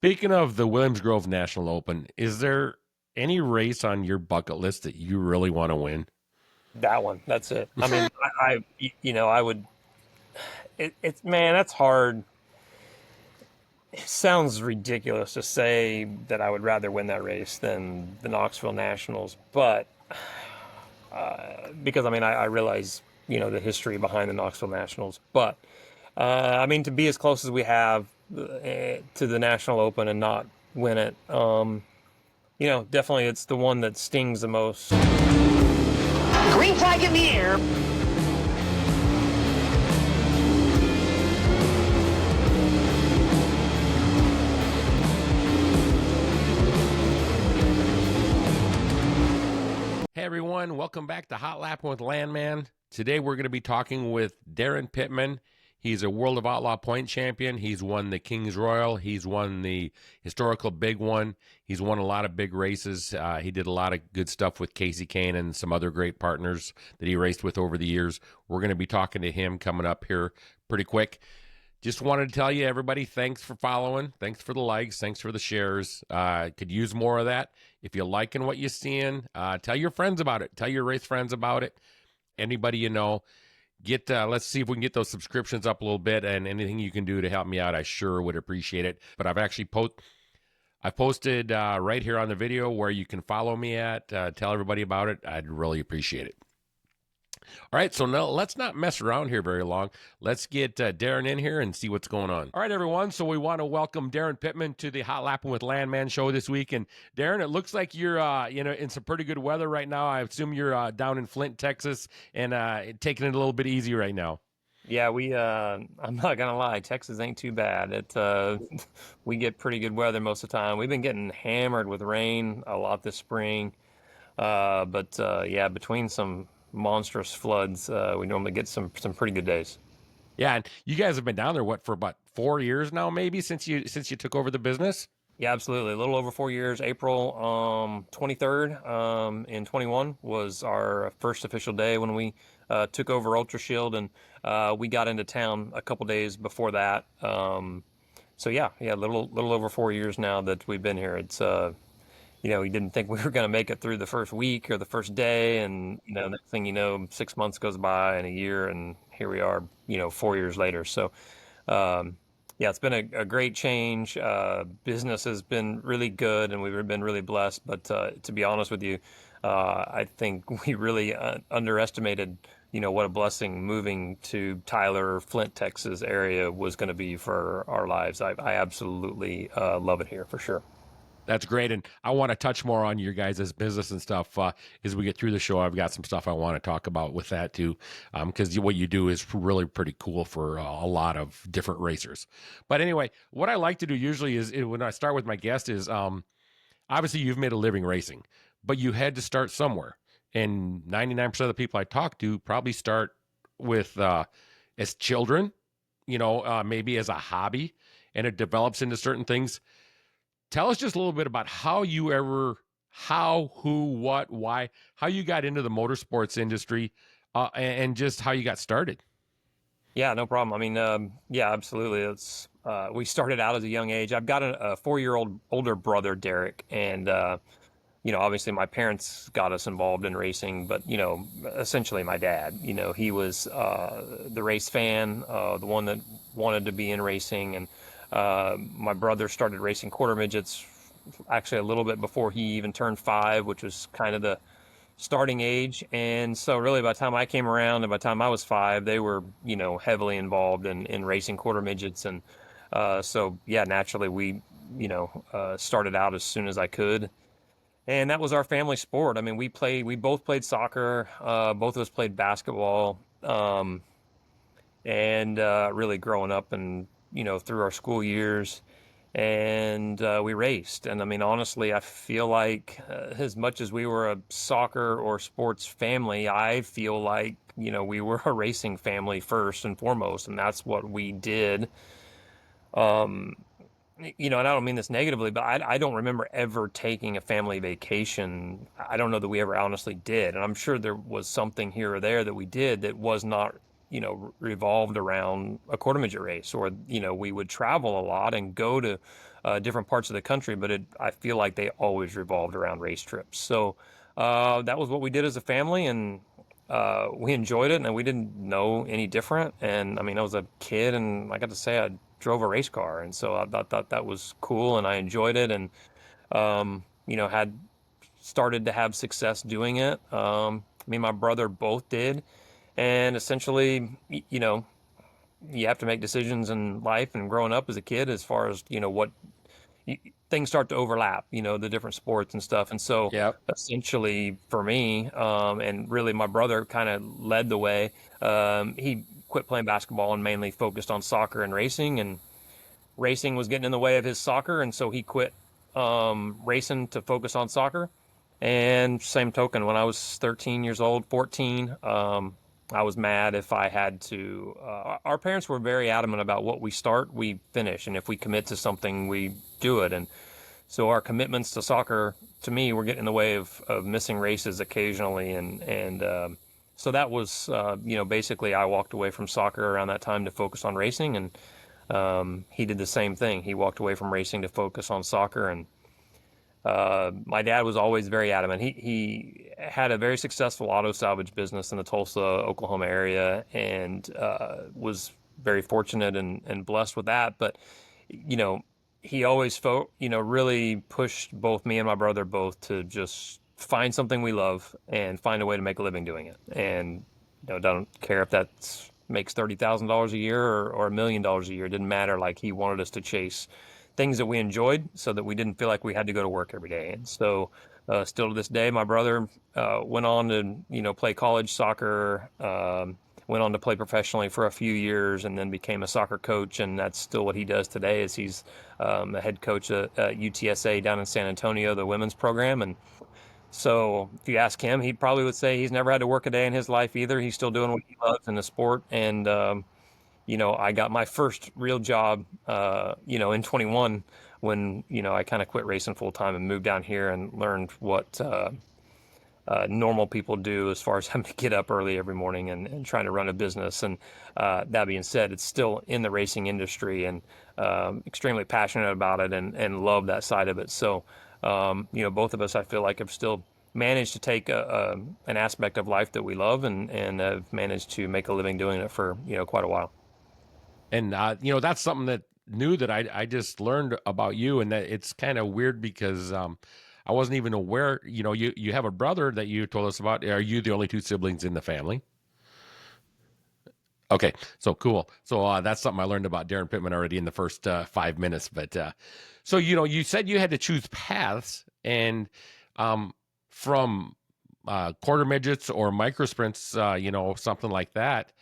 Speaking of the Williams Grove National Open, is there any race on your bucket list that you really want to win? That one. That's it. I mean, I would. It's man, that's hard. It sounds ridiculous to say that I would rather win that race than the Knoxville Nationals, but because I mean, I realize the history behind the Knoxville Nationals, but I mean, to be as close as we have to the National Open and not win it, definitely it's the one that stings the most. Green flag in the air. Hey everyone, welcome back to Hot Lappin with Lanman. Today we're going to be talking with Daryn Pittman. He's a World of Outlaw point champion. He's won the King's Royal. He's won the historical big one. He's won a lot of big races. He did a lot of good stuff with Casey Kane and some other great partners that he raced with over the years. We're going to be talking to him coming up here pretty quick. Just wanted to tell you, everybody, thanks for following. Thanks for the likes. Thanks for the shares. Could use more of that. If you're liking what you're seeing, tell your friends about it. Tell your race friends about it. Anybody you know. Let's see if we can get those subscriptions up a little bit, and anything you can do to help me out, I sure would appreciate it. But I've actually posted right here on the video where you can follow me at. Tell everybody about it. I'd really appreciate it. All right, so now let's not mess around here very long. Let's get Daryn in here and see what's going on. All right, everyone, so we want to welcome Daryn Pittman to the Hot Lappin' with Lanman show this week. And Daryn, it looks like you're in some pretty good weather right now. I assume you're down in Flint, Texas, and taking it a little bit easy right now. Yeah, I'm not gonna lie, Texas ain't too bad. We get pretty good weather most of the time. We've been getting hammered with rain a lot this spring. But yeah, between some monstrous floods, we normally get some pretty good days. Yeah, and you guys have been down there, what, for about 4 years now, maybe, since you took over the business? Yeah, absolutely. A little over 4 years. April 23rd in 21 was our first official day when we took over Ultra Shield, and we got into town a couple days before that. So yeah, a little over 4 years now that we've been here. It's we didn't think we were going to make it through the first week or the first day, and next thing you know, 6 months goes by and a year, and here we are, 4 years later. So yeah, it's been a great change. Business has been really good, and we've been really blessed. But to be honest with you, I think we really underestimated, what a blessing moving to Tyler, Flint, Texas area was going to be for our lives. I absolutely love it here for sure. That's great, and I want to touch more on your guys' business and stuff as we get through the show. I've got some stuff I want to talk about with that too, because what you do is really pretty cool for a lot of different racers. But anyway, what I like to do usually is when I start with my guest is obviously you've made a living racing, but you had to start somewhere, and 99% of the people I talk to probably start with as children, maybe as a hobby, and it develops into certain things. Tell us just a little bit about who, what, why, how you got into the motorsports industry, and just how you got started. Yeah, no problem. I mean, yeah, absolutely. We started out as a young age. I've got a 4 year old older brother, Derek, and obviously my parents got us involved in racing, but essentially my dad. He was the race fan, the one that wanted to be in racing, and my brother started racing quarter midgets actually a little bit before he even turned 5, which was kind of the starting age. And so really by the time I came around and by the time I was 5, they were, heavily involved in racing quarter midgets. And so, yeah, naturally we, started out as soon as I could. And that was our family sport. I mean, we both played soccer. Both of us played basketball. And really growing up and, through our school years, and we raced. And I mean, honestly, I feel like as much as we were a soccer or sports family, I feel like, we were a racing family first and foremost, and that's what we did. Um, and I don't mean this negatively, but I don't remember ever taking a family vacation. I don't know that we ever honestly did. And I'm sure there was something here or there that we did that was not, revolved around a quarter midget race, or, we would travel a lot and go to different parts of the country, but I feel like they always revolved around race trips. So that was what we did as a family, and we enjoyed it, and we didn't know any different. And I mean, I was a kid, and I got to say I drove a race car, and so I thought that was cool, and I enjoyed it, and had started to have success doing it. Me and my brother both did, and essentially, you have to make decisions in life and growing up as a kid as far as what things start to overlap, the different sports and stuff. And so Yep. essentially for me, and really my brother kind of led the way. He quit playing basketball and mainly focused on soccer and racing, and racing was getting in the way of his soccer. And so he quit racing to focus on soccer. And same token, when I was 13 years old, 14, I was mad if I had to. Our parents were very adamant about what we start, we finish. And if we commit to something, we do it. And so our commitments to soccer, to me, were getting in the way of missing races occasionally. And so that was, basically I walked away from soccer around that time to focus on racing. And he did the same thing. He walked away from racing to focus on soccer. And my dad was always very adamant. He had a very successful auto salvage business in the Tulsa, Oklahoma area, and was very fortunate and blessed with that. But, he always really pushed both me and my brother both to just find something we love and find a way to make a living doing it. And, don't care if that makes $30,000 a year or $1 million a year. It didn't matter. Like, he wanted us to chase things that we enjoyed so that we didn't feel like we had to go to work every day. And so still to this day, my brother went on to, play college soccer, went on to play professionally for a few years, and then became a soccer coach. And that's still what he does today, is he's the head coach at UTSA down in San Antonio, the women's program. And so if you ask him, he probably would say he's never had to work a day in his life either. He's still doing what he loves in the sport. And, I got my first real job, in 21 when, I kind of quit racing full time and moved down here and learned what normal people do as far as having to get up early every morning and trying to run a business. And that being said, it's still in the racing industry, and extremely passionate about it and love that side of it. So, both of us, I feel like, have still managed to take an aspect of life that we love and have managed to make a living doing it for, quite a while. And that's something that new that I just learned about you, and that it's kind of weird because I wasn't even aware. You have a brother that you told us about. Are you the only two siblings in the family? Okay, so cool. So that's something I learned about Daryn Pittman already in the first 5 minutes. But so you said you had to choose paths, and from quarter midgets or micro sprints, something like that.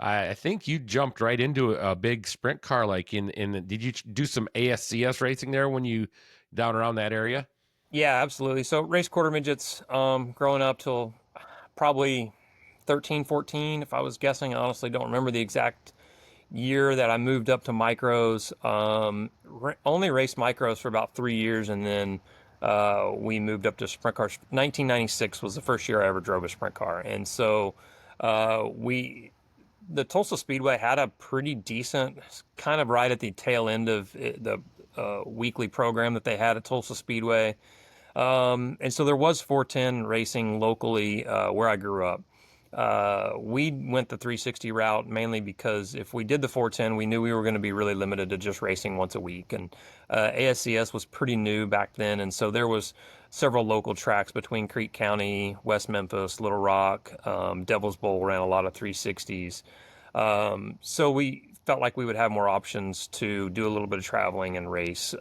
I think you jumped right into a big sprint car. Like did you do some ASCS racing there when you down around that area? Yeah, absolutely. So race quarter midgets, growing up till probably 13, 14, if I was guessing. I honestly don't remember the exact year that I moved up to micros. Only raced micros for about 3 years, and then we moved up to sprint cars. 1996 was the first year I ever drove a sprint car. And so the Tulsa Speedway had a pretty decent, kind of right at the tail end of the weekly program that they had at Tulsa Speedway. And so there was 410 racing locally where I grew up. We went the 360 route mainly because if we did the 410, we knew we were going to be really limited to just racing once a week. And ASCS was pretty new back then, and so there was several local tracks between Creek County, West Memphis, Little Rock. Devil's Bowl ran a lot of 360s. So we felt like we would have more options to do a little bit of traveling and race.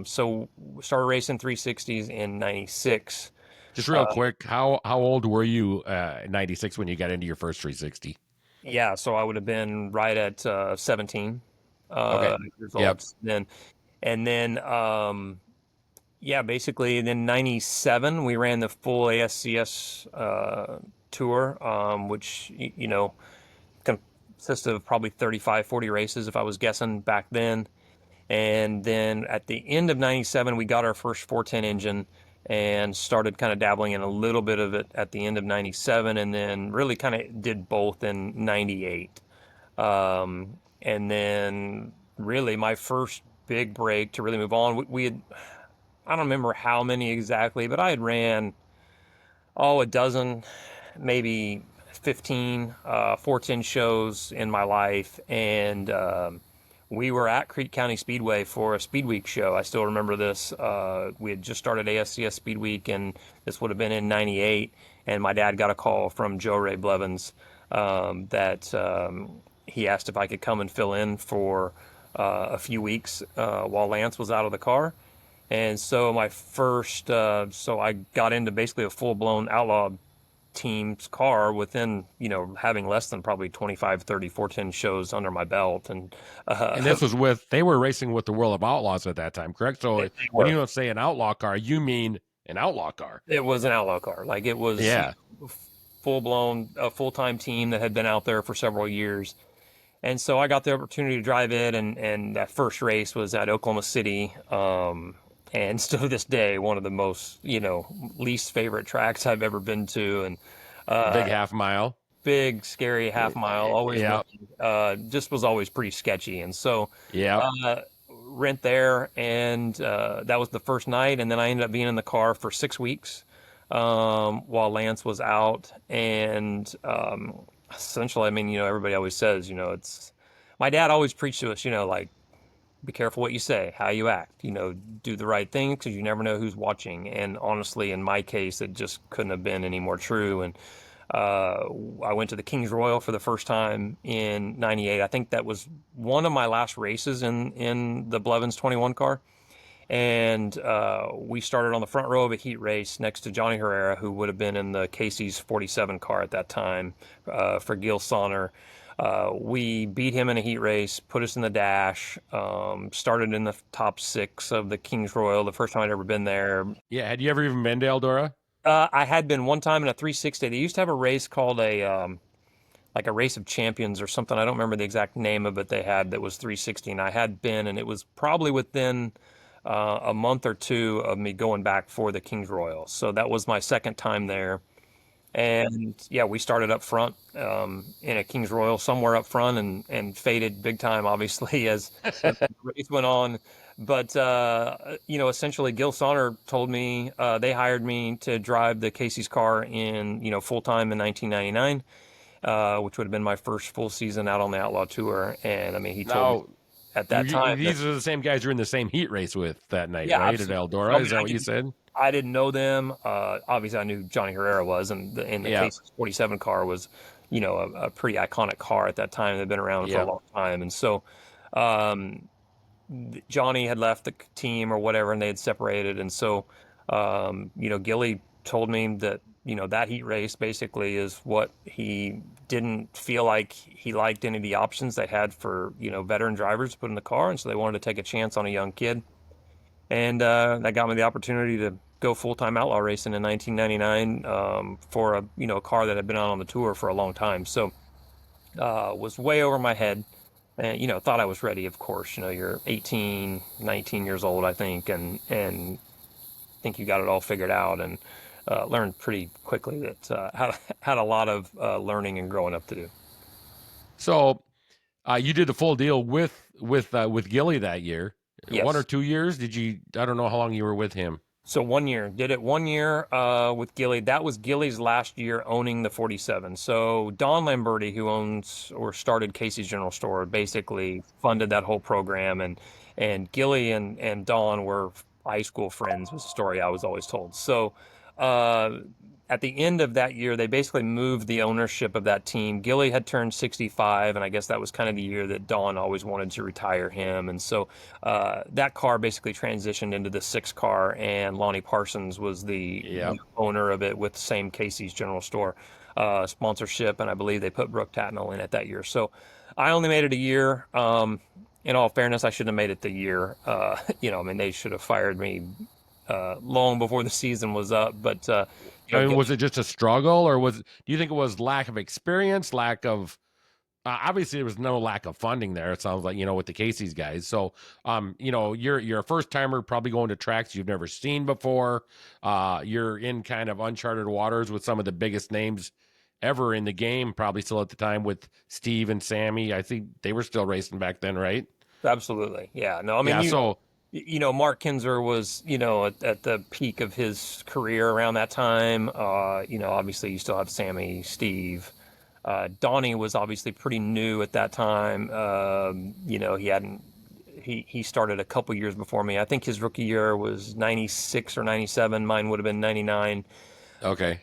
So we started racing 360s in 96. Just real quick, how old were you in 96 when you got into your first 360? Yeah, so I would have been right at 17 Okay. years old Yep. then. And then, basically, then 97, we ran the full ASCS tour, which, consisted of probably 35, 40 races, if I was guessing back then. And then at the end of 97, we got our first 410 engine and started kind of dabbling in a little bit of it at the end of 97, and then really kind of did both in 98. And then really my first big break to really move on. We had, I don't remember how many exactly, but I had ran, a dozen, maybe 15, 410 shows in my life. And we were at Creek County Speedway for a Speed Week show. I still remember this. We had just started ASCS Speed Week, and this would have been in '98. And my dad got a call from Joe Ray Blevins that he asked if I could come and fill in for a few weeks while Lance was out of the car. And so my first, so I got into basically a full-blown outlaw team's car within, having less than probably 25, 30, 410 shows under my belt. And this was they were racing with the World of Outlaws at that time, correct? So when you don't say an outlaw car, you mean an outlaw car. It was an outlaw car. Like it was full-blown, a full-time team that had been out there for several years. And so I got the opportunity to drive it, and that first race was at Oklahoma City. And still to this day, one of the most, least favorite tracks I've ever been to. And big half mile. Big, scary half mile. Always, just was always pretty sketchy. And so, rent there, and that was the first night. And then I ended up being in the car for 6 weeks while Lance was out. And essentially, I mean, everybody always says, it's my dad always preached to us, like, be careful what you say, how you act, do the right thing because you never know who's watching. And honestly, in my case, it just couldn't have been any more true. And I went to the King's Royal for the first time in '98. I think that was one of my last races in the Blevins 21 car. And we started on the front row of a heat race next to Johnny Herrera, who would have been in the Casey's 47 car at that time for Gil Sonner. We beat him in a heat race, put us in the dash, started in the top 6 of the King's Royal, the first time I'd ever been there. Yeah, had you ever even been to Eldora? I had been one time in a 360. They used to have a race called like a race of champions or something. I don't remember the exact name of it they had that was 360, and I had been, and it was probably within a month or two of me going back for the King's Royal. So that was my second time there. And we started up front in a King's Royal somewhere up front and faded big time, obviously, as the race went on. But, essentially Gil Sonner told me they hired me to drive the Casey's car in, full time in 1999, which would have been my first full season out on the Outlaw Tour. And I mean, he told me at that time. These are the same guys you're in the same heat race with that night, right? Absolutely. At Eldora, is that what you said? I didn't know them. Obviously, I knew Johnny Herrera was, and the Casey's 47 car was, a pretty iconic car at that time. They've been around for a long time. And so Johnny had left the team or whatever, and they had separated. And so, Gilly told me that, that heat race basically is what he didn't feel like he liked any of the options they had for, veteran drivers to put in the car. And so they wanted to take a chance on a young kid. And that got me the opportunity to go full-time outlaw racing in 1999 for a car that had been out on the tour for a long time. So was way over my head, and thought I was ready. Of course, you're 18, 19 years old, I think, and think you got it all figured out, and learned pretty quickly that had a lot of learning and growing up to do. So you did the full deal with Gilly that year. Yes. 1 or 2 years? I don't know how long you were with him. So 1 year. Did it 1 year with Gilly. That was Gilly's last year owning the 47. So Don Lamberti, who owns or started Casey's General Store, basically funded that whole program. And Gilly and Don were high school friends, was the story I was always told. So at the end of that year, they basically moved the ownership of that team. Gilly had turned 65, and I guess that was kind of the year that Don always wanted to retire him. And so that car basically transitioned into the 6 car, and Lonnie Parsons was the owner of it with the same Casey's General Store sponsorship, and I believe they put Brooke Tatnall in it that year. So I only made it a year. In all fairness, I shouldn't have made it the year. They should have fired me long before the season was up, but was it just a struggle, or do you think it was lack of experience, lack of obviously there was no lack of funding there, it sounds like, with the Casey's guys. So you're a first timer, probably going to tracks you've never seen before. You're in kind of uncharted waters with some of the biggest names ever in the game, probably still at the time, with Steve and Sammy. I think they were still racing back then, right? Absolutely. Yeah. No, I mean, Yeah, so Mark Kinzer was, at the peak of his career around that time. Obviously you still have Sammy, Steve. Donnie was obviously pretty new at that time. He started a couple years before me. I think his rookie year was 96 or 97. Mine would have been 99. okay.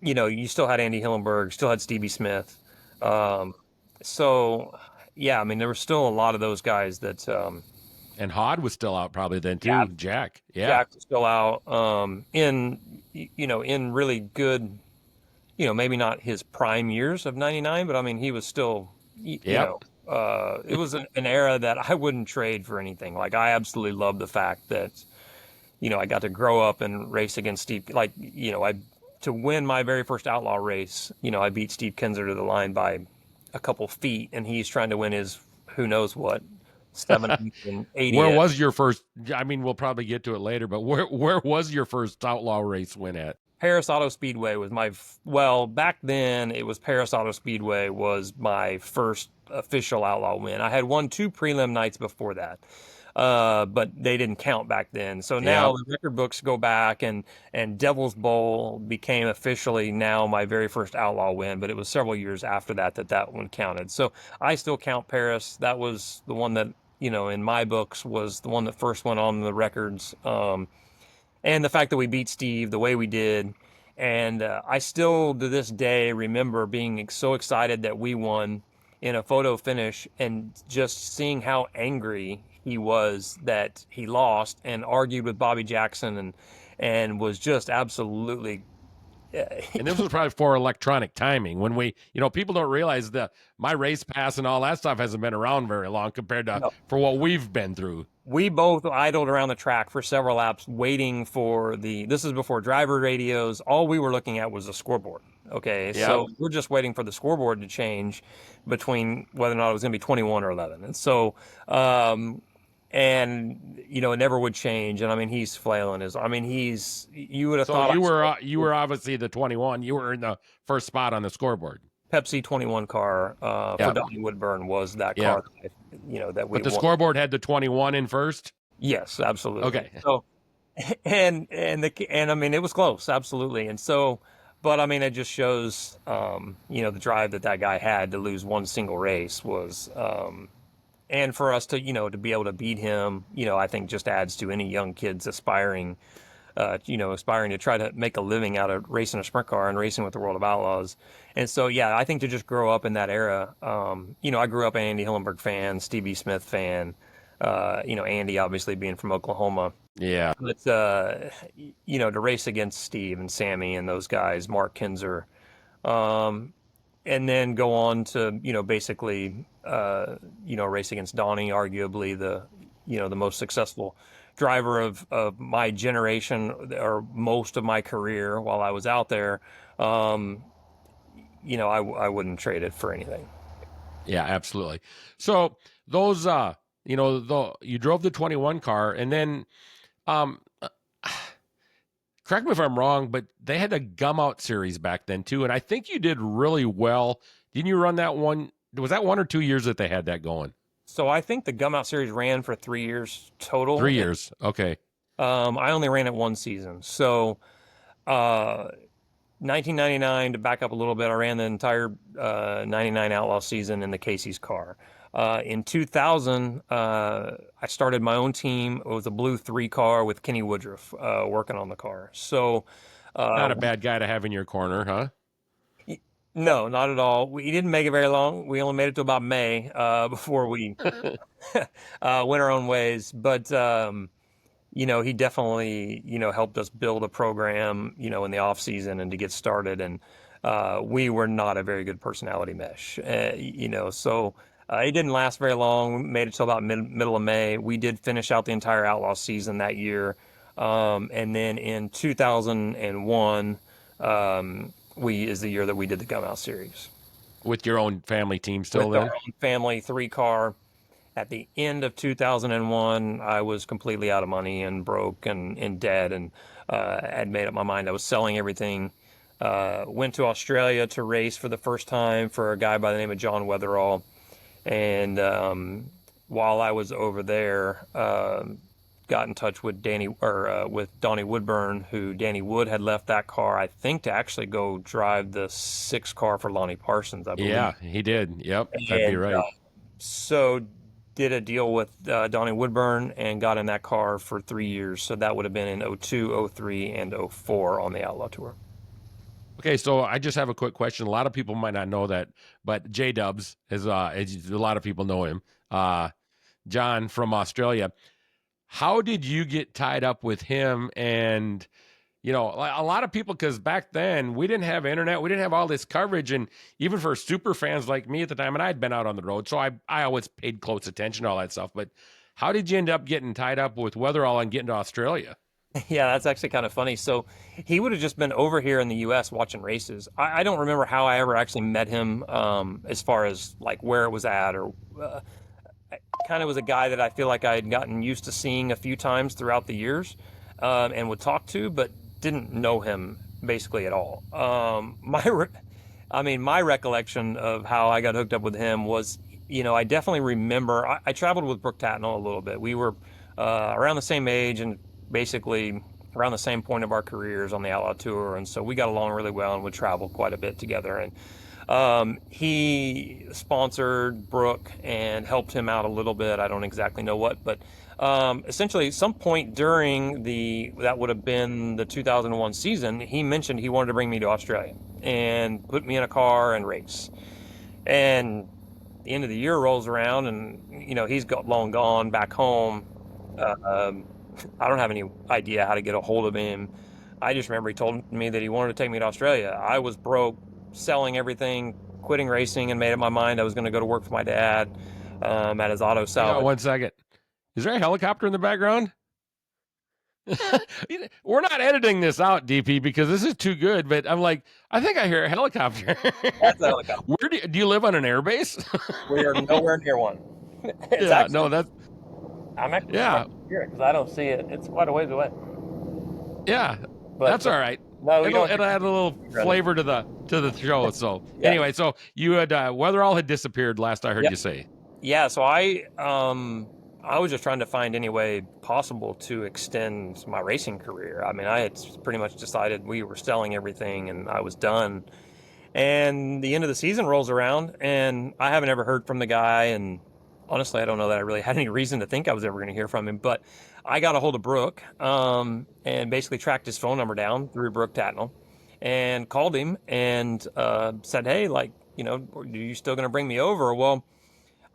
You still had Andy Hillenberg, still had Stevie Smith. Um, so, yeah, I mean, there were still a lot of those guys that, And Hod was still out probably then yeah, too. Jack. Yeah. Jack was still out, in really good, maybe not his prime years of 99, but I mean, he was still, Yep. it was an era that I wouldn't trade for anything. Like, I absolutely love the fact that, I got to grow up and race against Steve. Like, to win my very first outlaw race, I beat Steve Kinzer to the line by a couple feet, and he's trying to win his who knows what 70 and 80. Where was your first? I mean, we'll probably get to it later, but where was your first outlaw race win at? Paris Auto Speedway was back then it was Paris Auto Speedway was my first official outlaw win. I had won 2 prelim nights before that. But they didn't count back then. So now Yep. the record books go back, and Devil's Bowl became officially now my very first outlaw win, but it was several years after that one counted. So I still count Paris. That was the one that, in my books was the one that first went on the records. And the fact that we beat Steve the way we did. And I still, to this day, remember being so excited that we won in a photo finish and just seeing how angry he was that he lost and argued with Bobby Jackson and was just absolutely. And this was probably for electronic timing when people don't realize that my race pass and all that stuff hasn't been around very long compared to for what we've been through. We both idled around the track for several laps waiting for this is before driver radios. All we were looking at was the scoreboard. Okay. Yep. So we're just waiting for the scoreboard to change between whether or not it was going to be 21 or 11. And so, it never would change. And I mean, he's flailing you would have So thought you were obviously the 21. You were in the first spot on the scoreboard. Pepsi 21 car for Donnie Woodburn was that car that we But the won. scoreboard had the 21 in first? Yes, absolutely. Okay. So and I mean it was close, absolutely. And so but I mean it just shows the drive that guy had to lose one single race was and for us to to be able to beat him, I think just adds to any young kids aspiring to try to make a living out of racing a sprint car and racing with the World of Outlaws. And so, yeah, I think to just grow up in that era, I grew up an Andy Hillenberg fan, Stevie Smith fan, Andy obviously being from Oklahoma. Yeah. But, to race against Steve and Sammy and those guys, Mark Kinzer, and then go on to, basically, race against Donnie, arguably the most successful driver of my generation or most of my career while I was out there. I wouldn't trade it for anything. Yeah, absolutely. So those, you drove the 21 car and then, correct me if I'm wrong, but they had a gum out series back then too. And I think you did really well. Didn't you run that one? Was that 1 or 2 years that they had that going? So I think the Gum Out Series ran for 3 years total. 3 years. Okay. I only ran it one season. So 1999, to back up a little bit, I ran the entire 99 Outlaw season in the Casey's car. In 2000, I started my own team. It was a blue 3 car with Kenny Woodruff working on the car. So Not a bad guy to have in your corner, huh? No, not at all. We didn't make it very long. We only made it to about May before we went our own ways. But, he definitely, helped us build a program, in the off season and to get started. And we were not a very good personality mesh, so it didn't last very long. We made it till about middle of May. We did finish out the entire Outlaw season that year. And then in 2001, is the year that we did the Gum Out Series. With your own family team still With then? our own family 3 car. At the end of 2001, I was completely out of money and broke and in debt and had made up my mind. I was selling everything. Went to Australia to race for the first time for a guy by the name of John Weatherall. And while I was over there, got in touch with with Donnie Woodburn, who Danny Wood had left that car, I think, to actually go drive the 6 car for Lonnie Parsons, I believe. Yeah, he did. Yep, that'd be And right. so did a deal with Donnie Woodburn and got in that car for 3 years. So that would have been in 02, 03, and 04 on the Outlaw Tour. Okay, so I just have a quick question. A lot of people might not know that, but J Dubs is a lot of people know him. John from Australia. How did you get tied up with him? And a lot of people, because back then we didn't have internet, we didn't have all this coverage, and even for super fans like me at the time, and I'd been out on the road, so I always paid close attention to all that stuff. But how did you end up getting tied up with Weatherall and getting to Australia? Yeah, that's actually kind of funny. So he would have just been over here in the U.S. watching races. I don't remember how I ever actually met him, as far as like where it was at, or kind of was a guy that I feel like I had gotten used to seeing a few times throughout the years, and would talk to, but didn't know him basically at all. My recollection of how I got hooked up with him was, I definitely remember I traveled with Brooke Tatnall a little bit. We were around the same age and basically around the same point of our careers on the Outlaw Tour, and so we got along really well and would travel quite a bit together. And he sponsored Brooke and helped him out a little bit. I don't exactly know what, but essentially at some point during that would have been the 2001 season, he mentioned he wanted to bring me to Australia and put me in a car and race. And the end of the year rolls around, and he's long gone back home. I don't have any idea how to get a hold of him. I just remember he told me that he wanted to take me to Australia. I was broke, selling everything, quitting racing, and made up my mind I was going to go to work for my dad at his auto salvage. Hang on 1 second. Is there a helicopter in the background? We're not editing this out, DP, because this is too good. But I'm like, I think I hear a helicopter. That's a helicopter. Where do you live on an airbase? We are nowhere near one. I'm actually here because I don't see it. It's quite a ways away. Yeah, but that's all right. No, it'll add a little flavor to the show. So anyway, so you had Weatherall had disappeared last I heard you say. Yeah, so I was just trying to find any way possible to extend my racing career. I mean, I had pretty much decided we were selling everything and I was done. And the end of the season rolls around and I haven't ever heard from the guy, and honestly, I don't know that I really had any reason to think I was ever going to hear from him, but I got a hold of Brooke and basically tracked his phone number down through Brooke Tatnall and called him and said, hey, are you still going to bring me over? Well,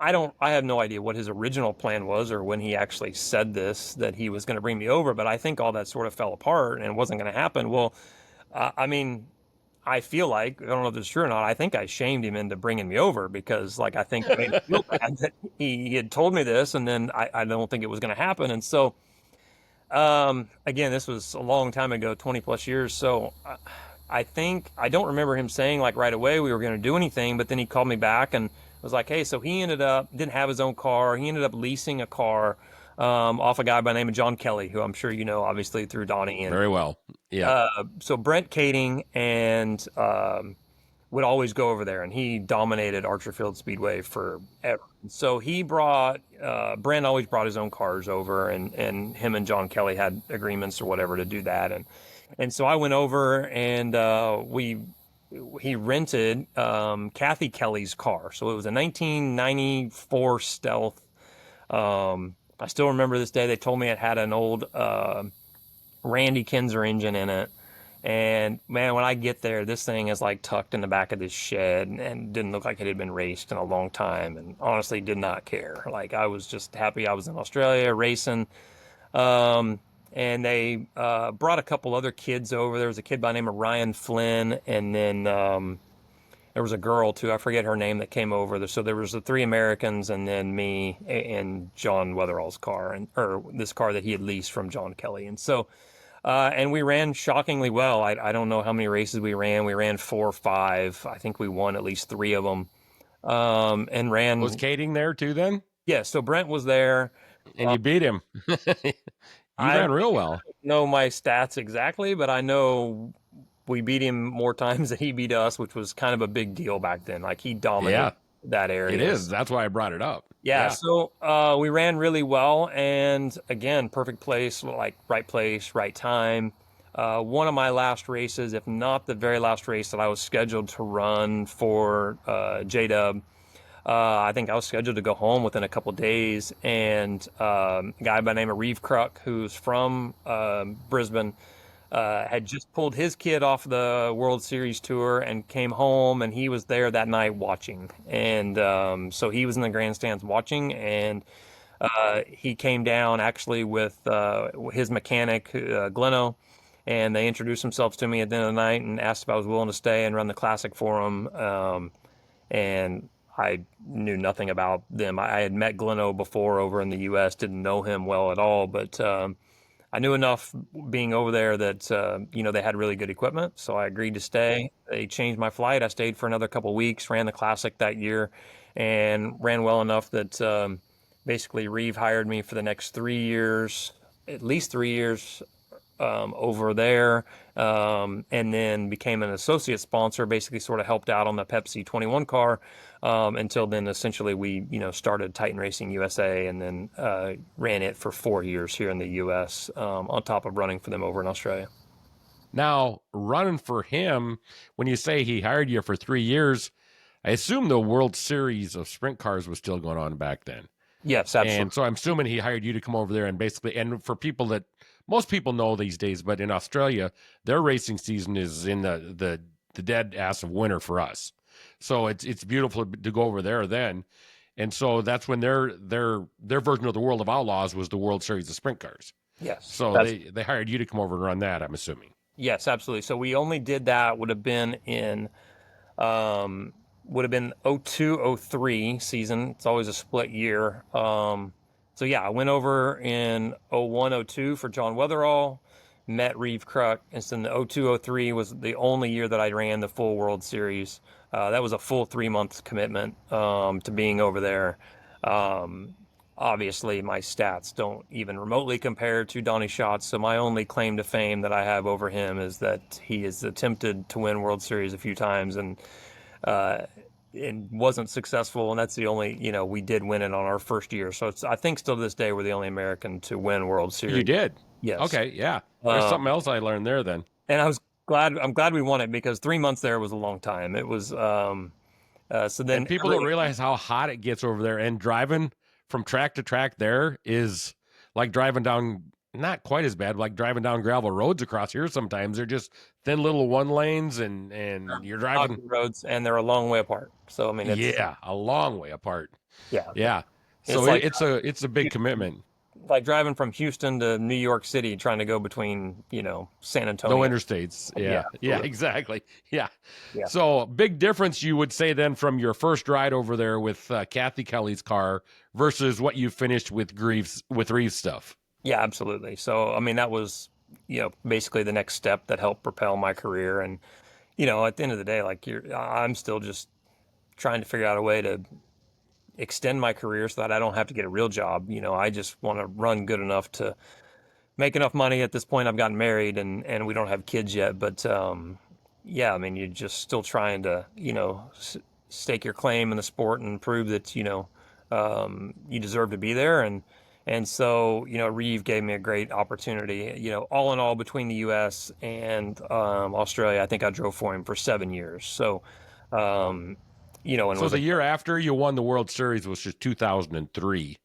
I have no idea what his original plan was or when he actually said this, that he was going to bring me over, but I think all that sort of fell apart and it wasn't going to happen. Well, I feel like, I don't know if this is true or not, I think I shamed him into bringing me over because, I think I made him feel bad that he had told me this, and then I don't think it was going to happen. And so, again, this was a long time ago, 20 plus years. So I don't remember him saying right away we were going to do anything, but then he called me back and was like, hey, so he didn't have his own car. He ended up leasing a car off a guy by the name of John Kelly, who I'm sure you know, obviously, through Donnie. And, very well. Yeah. So Brent Kading and would always go over there, and he dominated Archerfield Speedway forever. So he brought, Brent always brought his own cars over, and him and John Kelly had agreements or whatever to do that. And so I went over and he rented Kathy Kelly's car. So it was a 1994 Stealth. I still remember this day. They told me it had an old Randy Kinzer engine in it. And man, when I get there, this thing is tucked in the back of this shed and didn't look like it had been raced in a long time, and honestly did not care. I was just happy I was in Australia racing. And they brought a couple other kids over. There was a kid by the name of Ryan Flynn, and then there was a girl too, I forget her name, that came over. So there was the 3 Americans and then me and John Weatherall's car, or this car that he had leased from John Kelly. And so, and we ran shockingly well. I don't know how many races we ran. We ran 4 or 5. I think we won at least 3 of them. And ran. Was Kading there too then? Yeah. So Brent was there. And you beat him. You ran real well. I don't know my stats exactly, but I know we beat him more times than he beat us, which was kind of a big deal back then. He dominated that area. It is. That's why I brought it up. Yeah, Yeah. so we ran really well, and again, perfect place, like right place, right time. One of my last races, if not the very last race that I was scheduled to run for J-Dub, I think I was scheduled to go home within a couple days, and a guy by the name of Reeve Kruk, who's from Brisbane, had just pulled his kid off the World Series tour and came home, and he was there that night watching. And so he was in the grandstands watching, and he came down actually with his mechanic, Gleno, and they introduced themselves to me at the end of the night and asked if I was willing to stay and run the classic for them. And I knew nothing about them. I had met Gleno before over in the U.S., didn't know him well at all, but I knew enough being over there that, they had really good equipment. So I agreed to stay. They changed my flight. I stayed for another couple of weeks, ran the classic that year, and ran well enough that basically Reeve hired me for the next 3 years, at least 3 years over there, and then became an associate sponsor, basically sort of helped out on the Pepsi 21 car until then essentially we, started Titan Racing USA and then ran it for 4 years here in the US on top of running for them over in Australia. Now, running for him, when you say he hired you for 3 years, I assume the World Series of sprint cars was still going on back then. Yes, absolutely. And so I'm assuming he hired you to come over there and basically, and for people that most people know these days, but in Australia, their racing season is in the dead ass of winter for us. So it's beautiful to go over there then. And so that's when their version of the World of Outlaws was the World Series of sprint cars. Yes. So they hired you to come over and run that, I'm assuming. Yes, absolutely. So we only did that would have been in 02, 03 season. It's always a split year. So yeah, I went over in 01, 02 for John Weatherall, met Reeve Kruk, and then the 02, 03 was the only year that I ran the full World Series. That was a full 3 month commitment to being over there. Obviously, my stats don't even remotely compare to Donnie Schatz, so my only claim to fame that I have over him is that he has attempted to win World Series a few times and wasn't successful, and that's the only, we did win it on our first year. So I think still to this day we're the only American to win World Series. You did? Yes. Okay, yeah. There's something else I learned there then. And I'm glad we won it because 3 months there was a long time. It was so then And people don't realize how hot it gets over there, and driving from track to track there is like driving down, not quite as bad, like driving down gravel roads across here sometimes. They're just thin little one lanes and you're driving roads, and they're a long way apart. So I mean, it's, a long way apart. Yeah. Yeah. So it's a big commitment. Like driving from Houston to New York City, trying to go between, San Antonio. No interstates. Yeah, exactly. Yeah. Yeah. So big difference, you would say then, from your first ride over there with Kathy Kelly's car versus what you finished with Reeves stuff. Yeah, absolutely. So, I mean, that was, basically the next step that helped propel my career. And, at the end of the day, like I'm still just trying to figure out a way to extend my career so that I don't have to get a real job. I just want to run good enough to make enough money. At this point, I've gotten married and we don't have kids yet, but yeah, I mean, you're just still trying to, stake your claim in the sport and prove that, you deserve to be there. And so, Reeve gave me a great opportunity, all in all, between the US and Australia. I think I drove for him for 7 years. So, and so the year after you won the World Series was just 2003.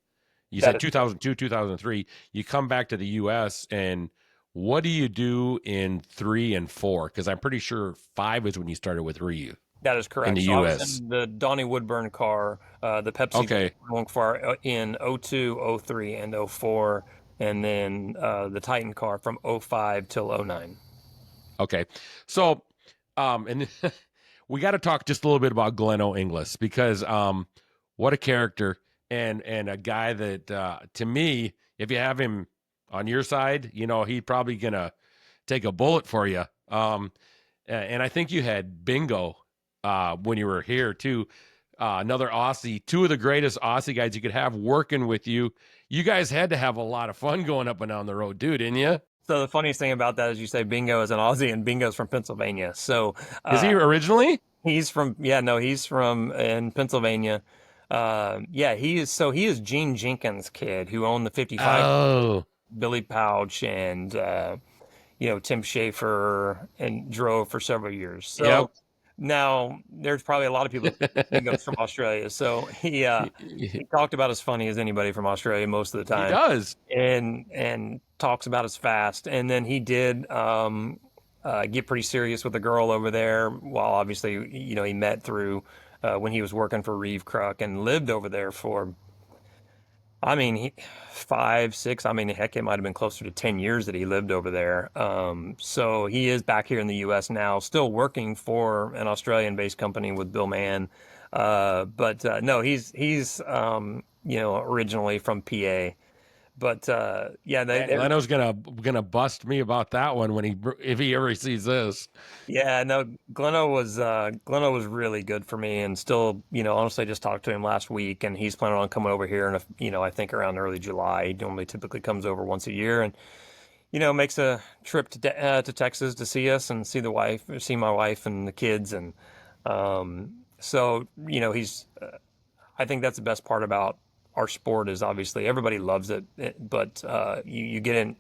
You said 2002, 2003. You come back to the U.S., and what do you do in 3 and 4? Because I'm pretty sure 5 is when you started with Reeve. That is correct. In the U.S. I US. was in the Donnie Woodburn car, the Pepsi car in 02, 03, and 04, and then the Titan car from 05 till 09. Okay. So, and we got to talk just a little bit about Gleno Inglis, because what a character, and a guy that, to me, if you have him on your side, he's probably going to take a bullet for you. And I think you had Bingo when you were here too, another Aussie, 2 of the greatest Aussie guys you could have working with you. You guys had to have a lot of fun going up and down the road, dude, didn't you? So the funniest thing about that is you say Bingo is an Aussie, and Bingo's from Pennsylvania. So is he originally? He's from in Pennsylvania. Yeah, he is. So he is Gene Jenkins' kid who owned the 55, Oh, Billy Pouch, and Tim Schaefer, and drove for several years. yep. So now there's probably a lot of people that he goes from Australia. So he talked about as funny as anybody from Australia most of the He time, does. and talks about as fast. And then he did get pretty serious with a girl over there. While obviously he met through when he was working for Reeve Kruk and lived over there for, I mean, 5, 6, I mean, heck, it might have been closer to 10 years that he lived over there. So he is back here in the U.S. now, still working for an Australian-based company with Bill Mann. But no, he's originally from PA. But yeah, Man, they're Leno's gonna bust me about that one when if he ever sees this. yeah, no, Gleno was really good for me, and still, honestly, just talked to him last week, and he's planning on coming over here, and I think around early July. He normally typically comes over once a year, and makes a trip to Texas to see us and see my wife and the kids, and so he's. I think that's the best part about our sport is obviously everybody loves it, but you get in,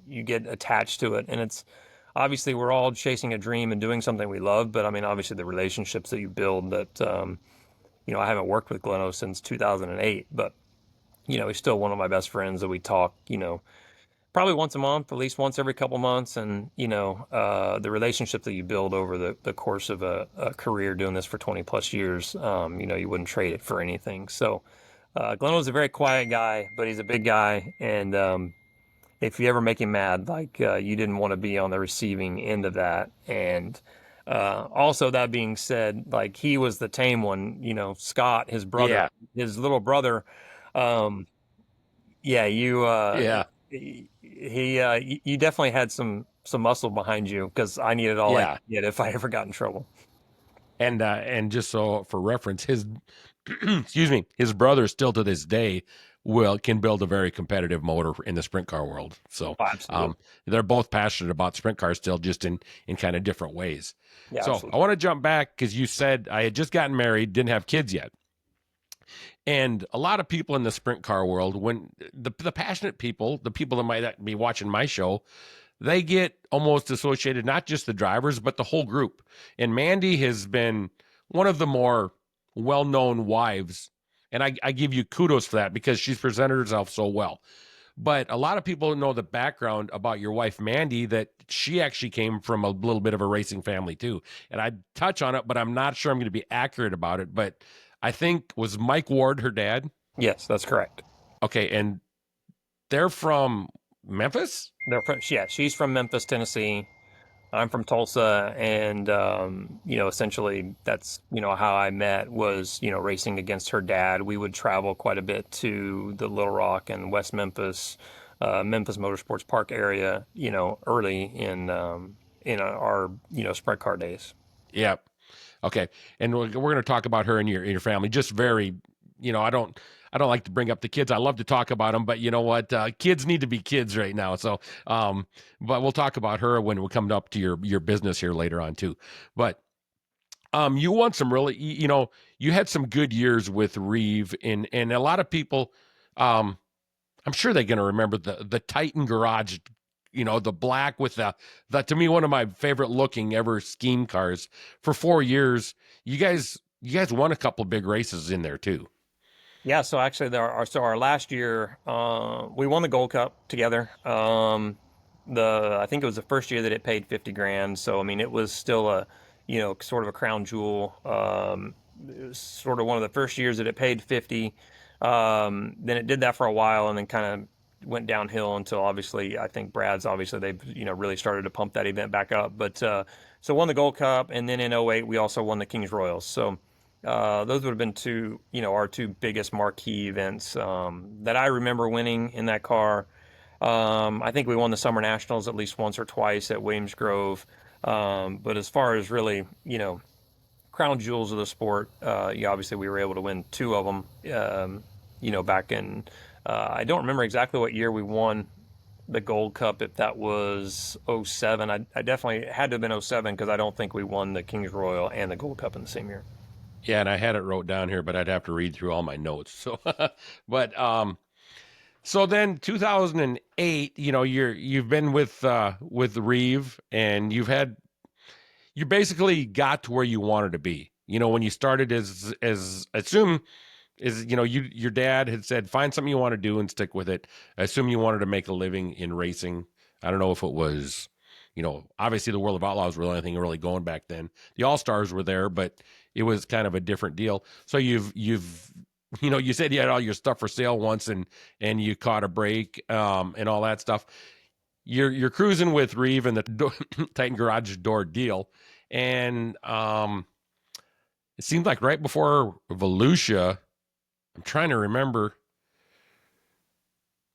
you get attached to it, and it's obviously we're all chasing a dream and doing something we love. But I mean, obviously the relationships that you build that I haven't worked with Gleno since 2008, but he's still one of my best friends that we talk, probably once a month, at least once every couple months. And, the relationship that you build over the course of a career doing this for 20 plus years, you wouldn't trade it for anything. So, Gleno's a very quiet guy, but he's a big guy. And, if you ever make him mad, like, you didn't want to be on the receiving end of that. And, also that being said, like he was the tame one, Scott, his brother, Yeah, his little brother, um, yeah, yeah, you definitely had some muscle behind you because I needed all I yeah. could get if I ever got in trouble. And just so for reference, his excuse me, his brother still to this day can build a very competitive motor in the sprint car world. So Oh, absolutely. they're both passionate about sprint cars still, just in kind of different ways. Yeah, So I absolutely. want to jump back because you said I had just gotten married, didn't have kids yet. And a lot of people in the sprint car world, when the passionate people, the people that might be watching my show, they get almost associated, not just the drivers, but the whole group. And Mandy has been one of the more well-known wives. And I give you kudos for that because she's presented herself so well. But a lot of people know the background about your wife, Mandy, that she actually came from a little bit of a racing family too. And I touch on it, but I'm not sure I'm going to be accurate about it. But I think was Mike Ward her dad? Yes, that's correct. Okay, and they're from Memphis? Yeah, she's from Memphis, Tennessee. I'm from Tulsa, and essentially that's how I met was racing against her dad. We would travel quite a bit to the Little Rock and West Memphis, Memphis Motorsports Park area. Early in our sprint car days. Yeah. Okay. And we're going to talk about her and your family. Just very, I don't like to bring up the kids. I love to talk about them, but you know what? Kids need to be kids right now. So, but we'll talk about her when we come up to your business here later on too. But, you won some really, you had some good years with Reeve and a lot of people, I'm sure they're going to remember the Titan garage, the black with the to me, one of my favorite looking ever scheme cars for 4 years. You guys won a couple big races in there too. Yeah, so actually, our last year, we won the Gold Cup together. I think it was the first year that it paid 50 grand. So I mean, it was still a, sort of a crown jewel. It was sort of one of the first years that it paid 50. Then it did that for a while, and then kind of went downhill until obviously I think Brad's obviously they've really started to pump that event back up. But so won the Gold Cup, and then in '08 we also won the Kings Royals. So. Those would have been our two biggest marquee events that I remember winning in that car. I think we won the Summer Nationals at least once or twice at Williams Grove. But as far as really, crown jewels of the sport, obviously we were able to win two of them, back in, I don't remember exactly what year we won the Gold Cup, if that was '07. I definitely had to have been '07 because I don't think we won the Kings Royal and the Gold Cup in the same year. Yeah, and I had it wrote down here, but I'd have to read through all my notes. So, but so then 2008, you've been with Reeve, and you basically got to where you wanted to be. When you started as assume is your dad had said find something you want to do and stick with it. I assume you wanted to make a living in racing. I don't know if it was, obviously the World of Outlaws were the only thing really going back then. The All Stars were there, but it was kind of a different deal. So you've you said you had all your stuff for sale once, and you caught a break, and all that stuff. You're cruising with Reeve and the Titan Garage Door deal, and it seems like right before Volusia. I'm trying to remember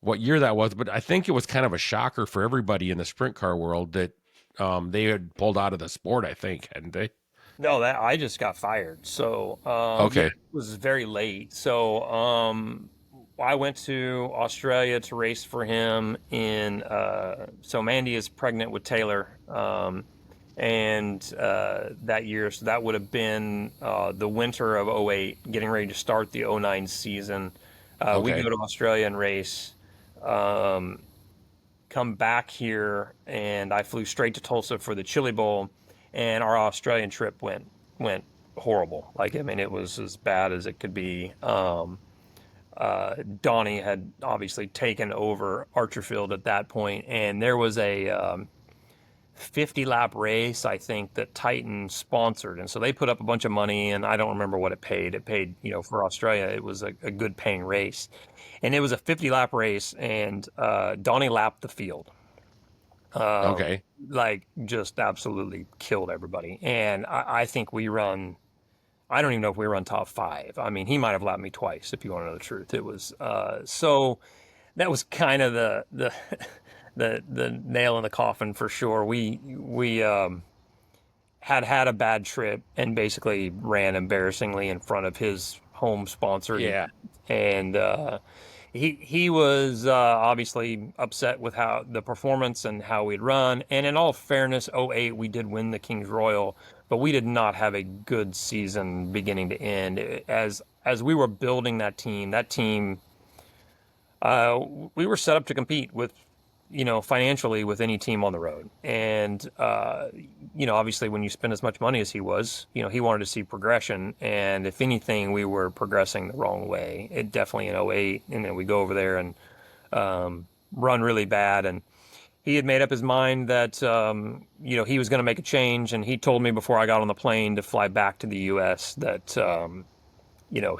what year that was, but I think it was kind of a shocker for everybody in the sprint car world that they had pulled out of the sport, I think, hadn't they? No, that I just got fired. So Okay. yeah, it was very late. So I went to Australia to race for him in so Mandy is pregnant with Taylor. And that year, so that would have been the winter of '08, getting ready to start the '09 season. We Okay. go to Australia and race, come back here, and I flew straight to Tulsa for the Chili Bowl, and our Australian trip went horrible. Like, I mean, it was as bad as it could be. Donnie had obviously taken over Archerfield at that point, and there was a 50 lap race, I think, that Titan sponsored. And so they put up a bunch of money, and I don't remember what it paid. It paid, for Australia, it was a good paying race. And it was a 50 lap race, and Donnie lapped the field. Okay. Like, just absolutely killed everybody. And I think I don't even know if we run top 5. I mean, he might have lapped me twice, if you want to know the truth. It was, so that was kind of the the nail in the coffin for sure. We had a bad trip and basically ran embarrassingly in front of his home sponsored Yeah. event. And he was obviously upset with how the performance and how we'd run. And in all fairness, '08 we did win the King's Royal, but we did not have a good season beginning to end. As we were building that team, we were set up to compete with, financially with any team on the road. And, obviously when you spend as much money as he was, he wanted to see progression. And if anything, we were progressing the wrong way. It definitely in '08. And then we go over there and run really bad. And he had made up his mind that, he was going to make a change. And he told me before I got on the plane to fly back to the U.S. that,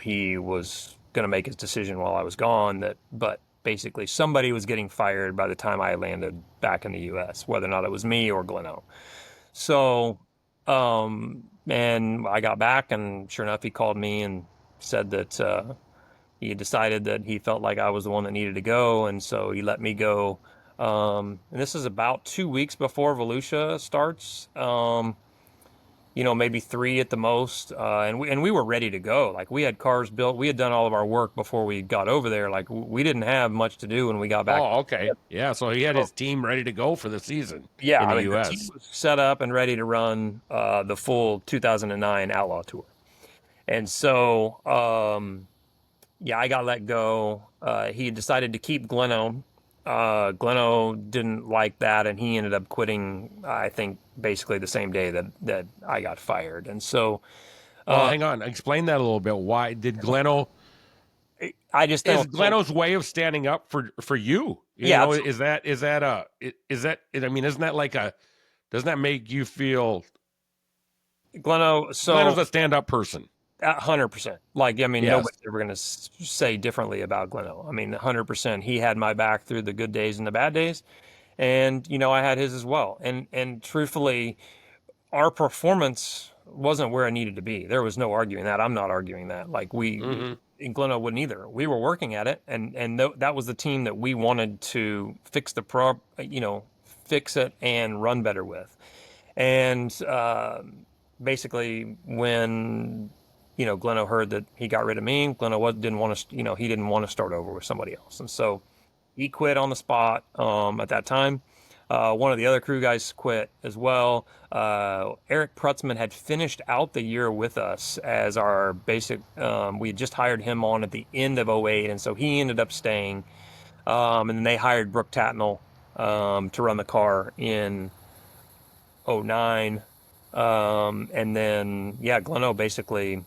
he was going to make his decision while I was gone. But basically somebody was getting fired by the time I landed back in the U.S., whether or not it was me or Gleno. So, and I got back, and sure enough, he called me and said that he had decided that he felt like I was the one that needed to go, and so he let me go. And this is about 2 weeks before Volusia starts. Maybe 3 at the most. And we were ready to go. Like, we had cars built. We had done all of our work before we got over there. Like, we didn't have much to do when we got back. Oh, okay. Yeah. So he had his team ready to go for the season Yeah, in I the mean, the team U.S. was set up and ready to run the full 2009 Outlaw Tour. And so, yeah, I got let go. He decided to keep Gleno. Gleno didn't like that, and he ended up quitting, I think, basically the same day that I got fired. And so, Well, hang on. Explain that a little bit. Why did Gleno? I just Is don't think, Gleno's way of standing up for you? yeah, Is that I mean, isn't that like a? Doesn't that make you feel Gleno. So Gleno's a stand-up person? 100%. Like, I mean, Yes. nobody's ever going to say differently about Gleno. I mean, 100%. He had my back through the good days and the bad days, and I had his as well. And truthfully, our performance wasn't where it needed to be. There was no arguing that. I'm not arguing that. Like, Mm-hmm. and Gleno wouldn't either. We were working at it, and that was the team that we wanted to fix fix it and run better with. And basically, when Gleno heard that he got rid of me, Gleno didn't want to, he didn't want to start over with somebody else, and so he quit on the spot at that time. One of the other crew guys quit as well. Eric Prutzman had finished out the year with us as our basic. We had just hired him on at the end of '08, and so he ended up staying. And then they hired Brooke Tatnell to run the car in '09. And then, Gleno basically,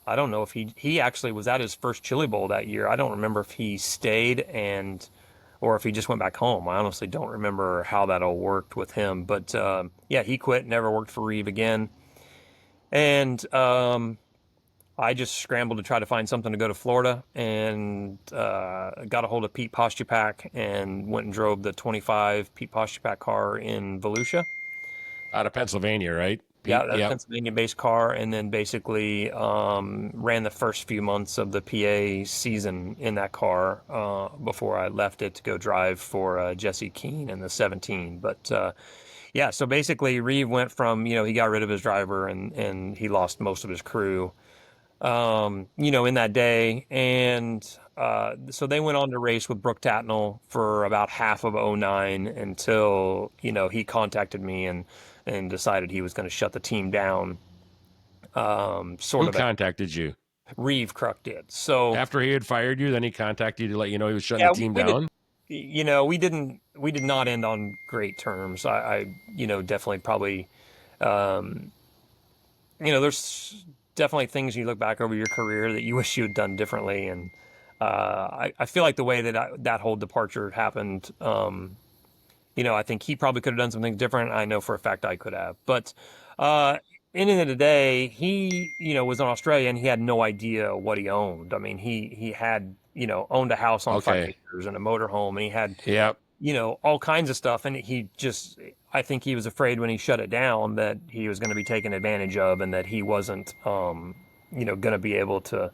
I don't know if he actually was at his first Chili Bowl that year. I don't remember if he stayed or if he just went back home. I honestly don't remember how that all worked with him. But he quit, never worked for Reeve again. And I just scrambled to try to find something to go to Florida, and got a hold of Pete Postupak and went and drove the 25 Pete Postupak car in Volusia. Out of Pennsylvania, right? Yeah, that Pennsylvania-based car, and then basically ran the first few months of the PA season in that car before I left it to go drive for Jesse Keene in the 17. But so basically Reeve went from, he got rid of his driver and he lost most of his crew, in that day. And so they went on to race with Brooke Tatnell for about half of '09 until, he contacted me and decided he was going to shut the team down. Who contacted you? Reeve Kruk did. So after he had fired you, then he contacted you to let you know he was shutting the team down? We did not end on great terms. I definitely probably, there's definitely things you look back over your career that you wish you had done differently. And I feel like the way that whole departure happened, I think he probably could have done something different. I know for a fact I could have. But in the end of the day, he, was in Australia and he had no idea what he owned. I mean, he had, owned a house on 5 acres and a motorhome, and he had, all kinds of stuff. And I think he was afraid when he shut it down that he was going to be taken advantage of, and that he wasn't, going to be able to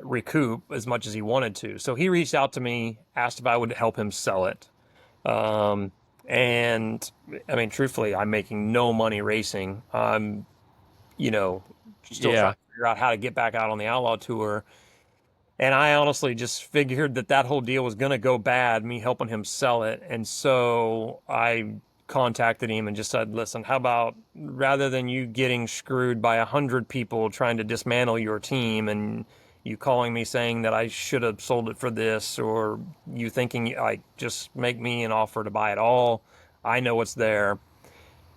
recoup as much as he wanted to. So he reached out to me, asked if I would help him sell it. And I mean, truthfully, I'm making no money racing. I'm, still trying to figure out how to get back out on the Outlaw Tour. And I honestly just figured that whole deal was going to go bad, me helping him sell it. And so I contacted him and just said, listen, how about, rather than you getting screwed by 100 people trying to dismantle your team and you calling me saying that I should have sold it for this, or you thinking just make me an offer to buy it all. I know it's there.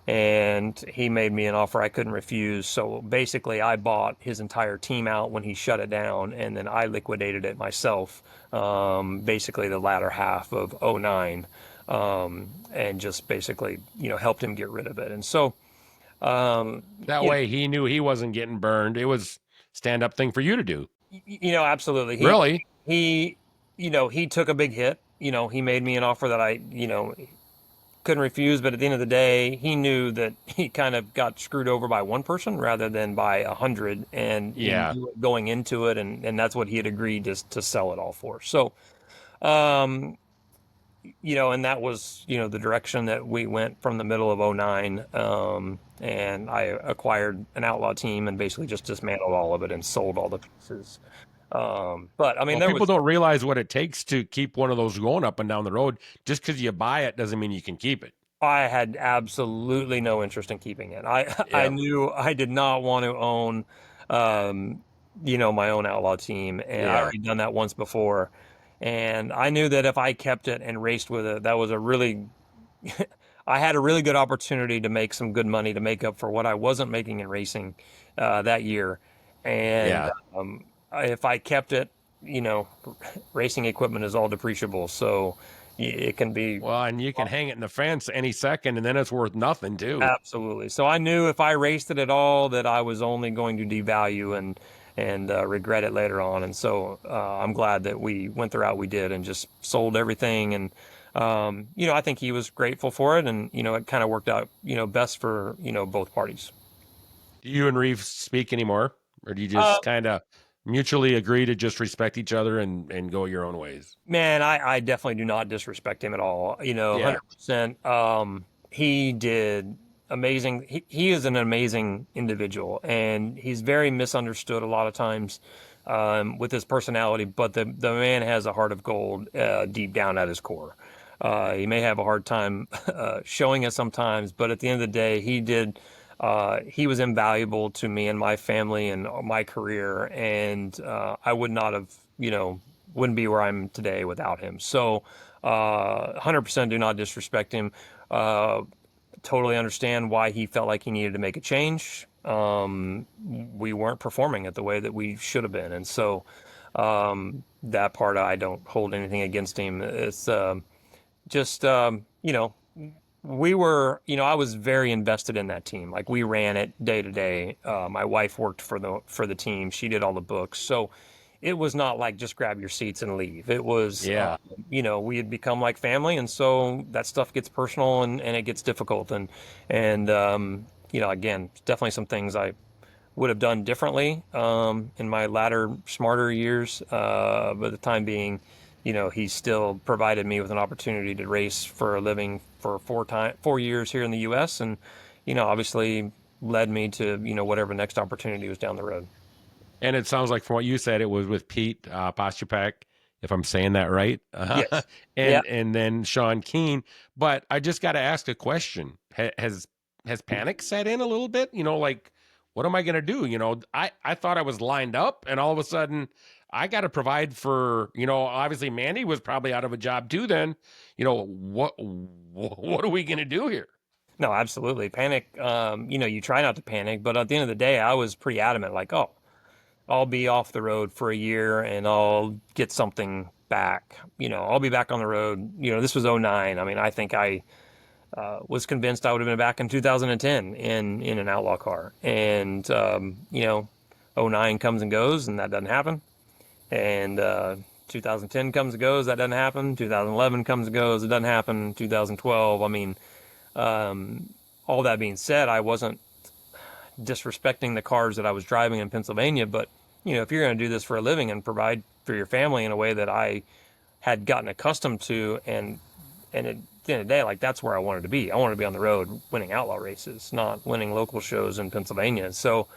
And he made me an offer I couldn't refuse. So basically I bought his entire team out when he shut it down, and then I liquidated it myself, basically the latter half of '09, and just basically, helped him get rid of it. And so that way he knew he wasn't getting burned. It was stand-up thing for you to do. Absolutely. He took a big hit. He made me an offer that I, couldn't refuse, but at the end of the day, he knew that he kind of got screwed over by one person rather than by 100, and he knew it going into it, and that's what he had agreed to sell it all for. So, and that was, the direction that we went from the middle of '09, and I acquired an Outlaw team and basically just dismantled all of it and sold all the pieces. But I mean, people don't realize what it takes to keep one of those going up and down the road. Just because you buy it doesn't mean you can keep it. I had absolutely no interest in keeping it. I knew I did not want to own, my own Outlaw team, and I already done that once before. And I knew that if I kept it and raced with it, that was I had a really good opportunity to make some good money to make up for what I wasn't making in racing that year. And if I kept it, racing equipment is all depreciable, so it can be... Well, and you can hang it in the fence any second, and then it's worth nothing, too. Absolutely. So I knew if I raced it at all that I was only going to devalue and regret it later on. And so I'm glad that we went the route we did and just sold everything. And, I think he was grateful for it, and, it kind of worked out, best for, both parties. Do you and Reeve speak anymore? Or do you just kind of mutually agree to just respect each other and go your own ways? Man, I definitely do not disrespect him at all. 100%. He did amazing. He is an amazing individual, and he's very misunderstood a lot of times with his personality, but the man has a heart of gold deep down at his core. He may have a hard time showing it sometimes, but at the end of the day, he was invaluable to me and my family and my career, and I would not have, wouldn't be where I'm today without him. So, 100% do not disrespect him. Totally understand why he felt like he needed to make a change. We weren't performing it the way that we should have been, and so that part I don't hold anything against him. It's just we were, I was very invested in that team. Like, we ran it day to day. My wife worked for the team. She did all the books. So it was not like just grab your seats and leave. It was, we had become like family. And so that stuff gets personal and it gets difficult. And again, definitely some things I would have done differently in my latter, smarter years. But the time being, he still provided me with an opportunity to race for a living for 4 years here in the U.S. and, obviously led me to, whatever next opportunity was down the road. And it sounds like from what you said, it was with Pete Postupek, if I'm saying that right. Yes. And then Sean Keane. But I just got to ask a question. Has panic set in a little bit? Like, what am I going to do? I thought I was lined up, and all of a sudden I got to provide for, obviously Mandy was probably out of a job too then. What are we going to do here? No, absolutely. Panic, you try not to panic, but at the end of the day, I was pretty adamant, like, oh, I'll be off the road for a year and I'll get something back. I'll be back on the road. This was 2009. I mean, I think I was convinced I would have been back in 2010 in an outlaw car. And, 2009 comes and goes, and that doesn't happen. And 2010 comes and goes, that doesn't happen. 2011 comes and goes, it doesn't happen. 2012, I mean, all that being said, I wasn't disrespecting the cars that I was driving in Pennsylvania, but if you're going to do this for a living and provide for your family in a way that I had gotten accustomed to, and at the end of the day, like, that's where I wanted to be. I wanted to be on the road winning outlaw races, not winning local shows in Pennsylvania. So,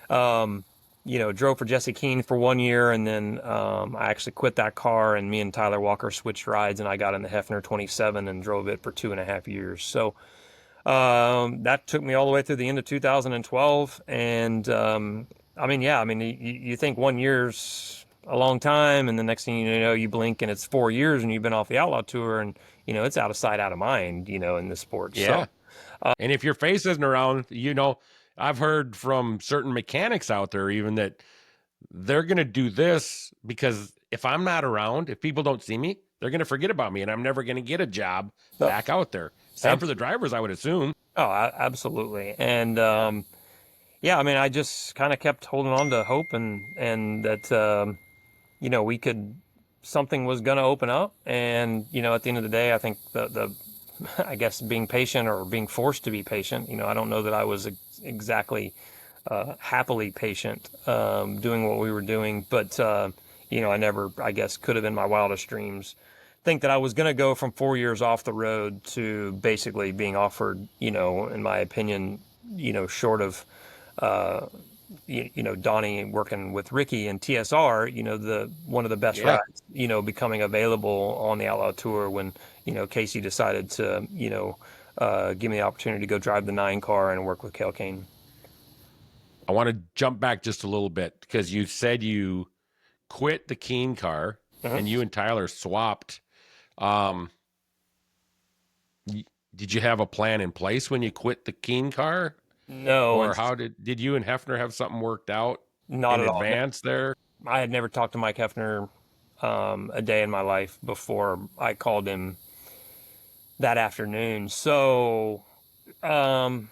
drove for Jesse Keane for 1 year, and then I actually quit that car, and me and Tyler Walker switched rides, and I got in the Hefner 27 and drove it for 2.5 years. So that took me all the way through the end of 2012. And you think 1 year's a long time, and the next thing you know, you blink and it's 4 years and you've been off the outlaw tour, and it's out of sight, out of mind, in this sport. Yeah. So, and if your face isn't around, I've heard from certain mechanics out there even that they're going to do this because if I'm not around, if people don't see me, they're going to forget about me, and I'm never going to get a job back out there. Same for the drivers, I would assume. Oh, absolutely. And I just kind of kept holding on to hope, and that something was going to open up. And at the end of the day, I think the I guess being patient, or being forced to be patient. I don't know that I was exactly happily patient doing what we were doing, but I never, I guess, could have in my wildest dreams think that I was going to go from 4 years off the road to basically being offered, in my opinion, short of Donnie working with Ricky and TSR, one of the best rides, becoming available on the Outlaw Tour when, Casey decided to, give me the opportunity to go drive the 9 car and work with Cale Kane. I want to jump back just a little bit because you said you quit the Keen car and you and Tyler swapped. Did you have a plan in place when you quit the Keen car? No. Or how did you and Hefner have something worked out not in at advance all. there? I had never talked to Mike Hefner a day in my life before I called him that afternoon. So I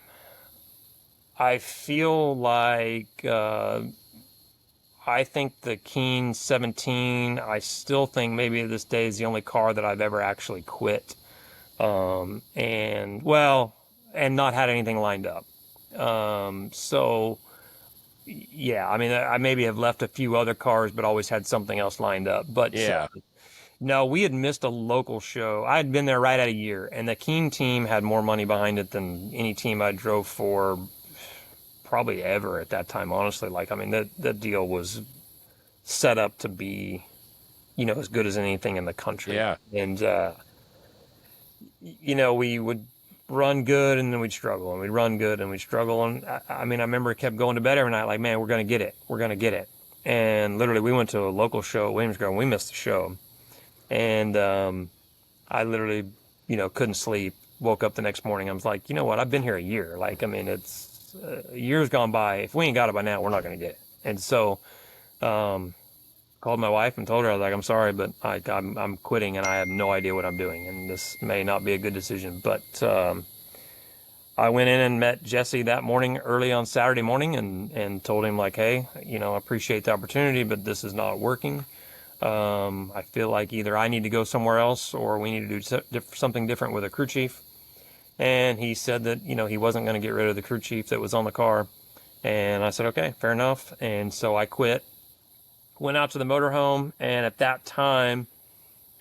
feel like I think the Keen 17, I still think maybe this day is the only car that I've ever actually quit. And not had anything lined up. So yeah, I maybe have left a few other cars, but always had something else lined up. But no, we had missed a local show. I had been there right at a year, and the Keen team had more money behind it than any team I drove for probably ever at that time, honestly. That deal was set up to be, as good as anything in the country. Yeah. And we would run good and then we'd struggle, and we'd run good and we'd struggle. And I mean, I remember I kept going to bed every night like, man, we're going to get it. We're going to get it. And literally we went to a local show at Williamsburg and we missed the show. And I literally, couldn't sleep. Woke up the next morning. I was like, you know what? I've been here a year. Like, I mean, it's years gone by. If we ain't got it by now, we're not going to get it. And so called my wife and told her, I was like, I'm sorry, but I'm quitting and I have no idea what I'm doing. And this may not be a good decision. But I went in and met Jesse that morning, early on Saturday morning, and told him like, hey, I appreciate the opportunity, but this is not working. I feel like either I need to go somewhere else or we need to do something different with a crew chief. And he said that, he wasn't going to get rid of the crew chief that was on the car. And I said, okay, fair enough. And so I quit, went out to the motorhome. And at that time,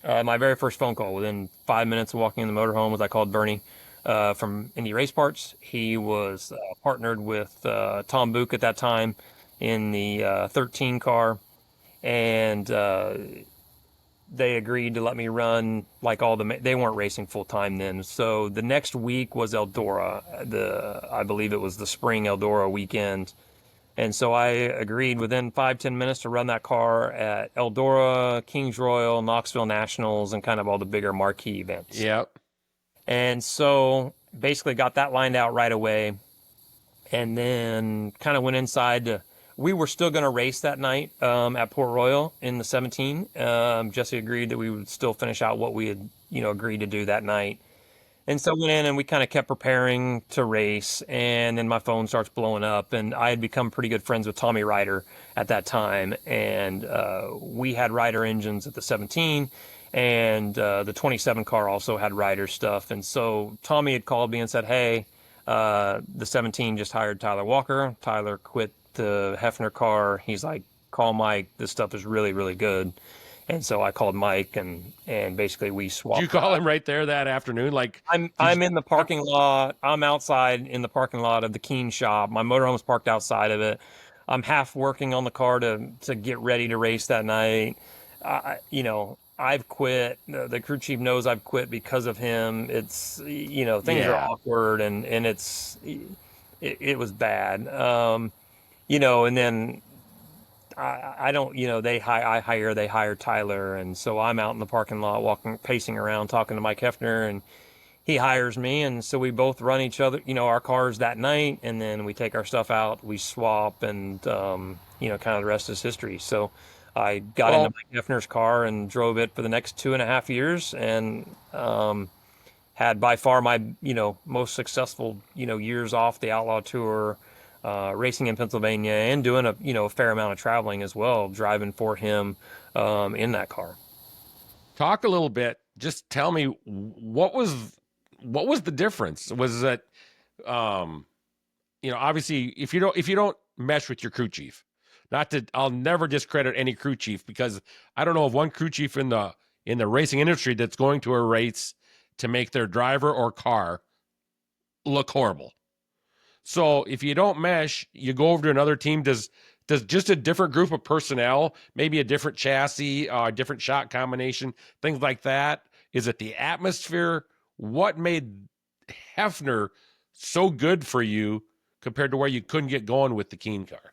my very first phone call within 5 minutes of walking in the motorhome was I called Bernie from Indy Race Parts. He was partnered with Tom Book at that time in the 13 car. And they agreed to let me run like they weren't racing full time then. So the next week was Eldora. I believe it was the spring Eldora weekend. And so I agreed within 5-10 minutes to run that car at Eldora, Kings Royal, Knoxville Nationals, and kind of all the bigger marquee events. Yep. And so basically got that lined out right away. And then kind of went inside we were still going to race that night at Port Royal in the 17. Jesse agreed that we would still finish out what we had, agreed to do that night. And so went in and we kind of kept preparing to race. And then my phone starts blowing up. And I had become pretty good friends with Tommy Ryder at that time. And we had Ryder engines at the 17. And the 27 car also had Ryder stuff. And so Tommy had called me and said, hey, the 17 just hired Tyler Walker. Tyler quit the Hefner car. He's like, call Mike. This stuff is really, really good. And so I called Mike and basically we swapped. Did you call him right there that afternoon? Like I'm in the parking lot. I'm outside in the parking lot of the Keen shop. My motorhome's parked outside of it. I'm half working on the car to get ready to race that night. I've quit. The crew chief knows I've quit because of him. It's, things are awkward and it was bad. And then I don't, they hire Tyler. And so I'm out in the parking lot, pacing around, talking to Mike Hefner, and he hires me. And so we both run each other, our cars that night. And then we take our stuff out, we swap, and, kind of the rest is history. So I got into Mike Hefner's car and drove it for the next 2.5 years and, had by far my, most successful, years off the Outlaw Tour, racing in Pennsylvania and doing a fair amount of traveling as well, driving for him in that car. Talk a little bit. Just tell me what was the difference? Was it, obviously if you don't mesh with your crew chief, I'll never discredit any crew chief because I don't know of one crew chief in the racing industry that's going to a race to make their driver or car look horrible. So if you don't mesh, you go over to another team. Does just a different group of personnel, maybe a different chassis, a different shot combination, things like that? Is it the atmosphere? What made Hefner so good for you compared to where you couldn't get going with the Keen car?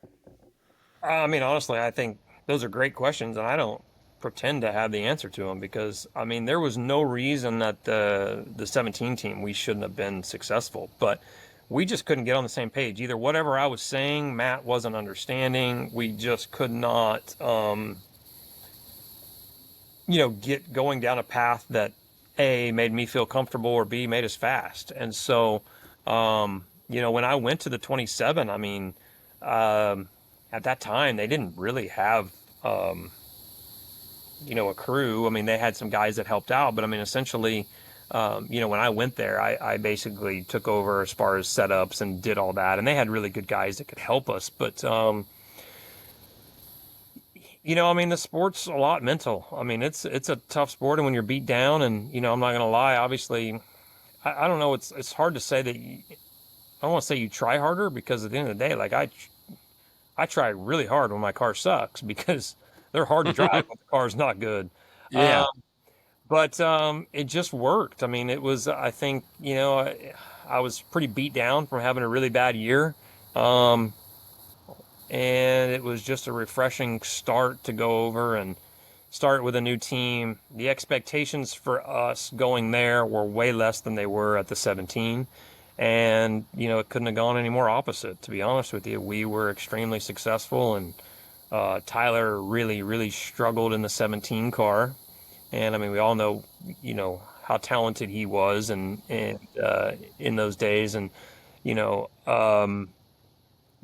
Honestly, I think those are great questions, and I don't pretend to have the answer to them because, there was no reason that the 17 team, we shouldn't have been successful, but we just couldn't get on the same page. Either whatever I was saying, Matt wasn't understanding. We just could not, get going down a path that A, made me feel comfortable, or B, made us fast. And so, when I went to the 27, at that time, they didn't really have, a crew. They had some guys that helped out, but essentially, when I went there, I basically took over as far as setups and did all that. And they had really good guys that could help us. But, the sport's a lot mental. It's a tough sport. And when you're beat down and, I'm not going to lie, obviously, I don't know. It's hard to say that I don't want to say you try harder because at the end of the day, like I try really hard when my car sucks because they're hard to drive when the car's not good. Yeah. But it just worked. I mean, it was, I think, I was pretty beat down from having a really bad year. Um, and it was just a refreshing start to go over and start with a new team. The expectations for us going there were way less than they were at the 17. And, it couldn't have gone any more opposite, to be honest with you. We were extremely successful, and Tyler really, really struggled in the 17 car. And I mean, we all know, how talented he was, and in those days, and you know,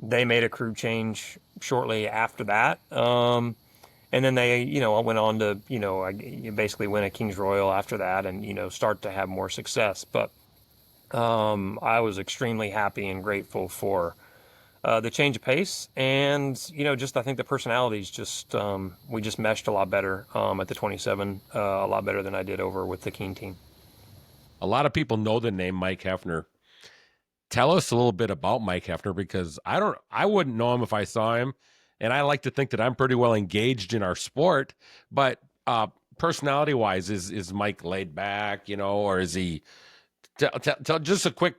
they made a crew change shortly after that, and then they, went on to, you basically win a King's Royal after that, and start to have more success. But I was extremely happy and grateful for the change of pace, and just I think the personalities just we just meshed a lot better at the 27, a lot better than I did over with the Keen team. A lot of people know the name Mike Hefner. Tell us a little bit about Mike Hefner, because I wouldn't know him if I saw him, and I like to think that I'm pretty well engaged in our sport. But personality wise, is Mike laid back, or is he? Tell just a quick,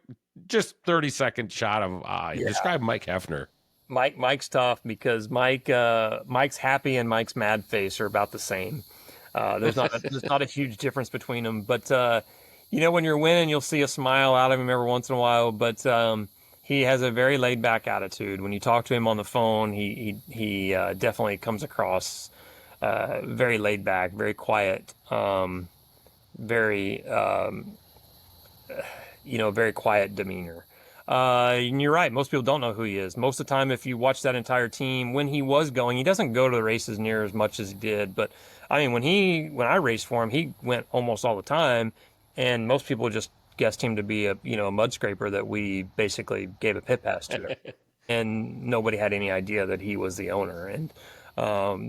just 30-second shot of describe Mike Hefner. Mike's tough because Mike's happy and Mike's mad face are about the same. There's not a huge difference between them, but when you're winning, you'll see a smile out of him every once in a while. But he has a very laid back attitude. When you talk to him on the phone, he definitely comes across very laid back, very quiet, very very quiet demeanor. And you're right. Most people don't know who he is. Most of the time, if you watch that entire team, when he was going, he doesn't go to the races near as much as he did. But I mean, when I raced for him, he went almost all the time, and most people just guessed him to be a mud scraper that we basically gave a pit pass to, and nobody had any idea that he was the owner. And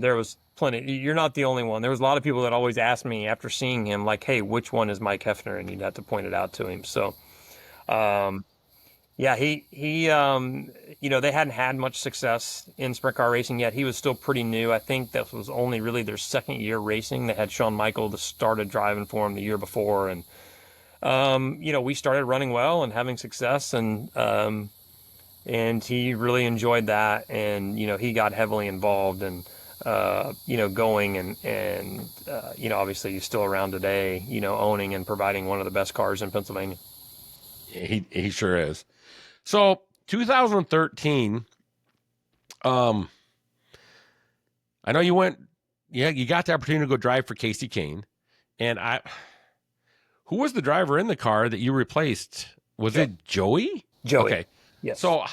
there was plenty. You're not the only one. There was a lot of people that always asked me after seeing him, like, "Hey, which one is Mike Hefner?" And you'd have to point it out to him. So. Yeah, he they hadn't had much success in sprint car racing yet. He was still pretty new. I think that was only really their second year racing. They had Shawn Michael that started driving for him the year before, and we started running well and having success, and he really enjoyed that, and he got heavily involved, and going, and obviously he's still around today, owning and providing one of the best cars in Pennsylvania. He sure is. So 2013, I know you went, you got the opportunity to go drive for Kasey Kahne, and who was the driver in the car that you replaced? Was it Joey? Joey. Okay. Yes. So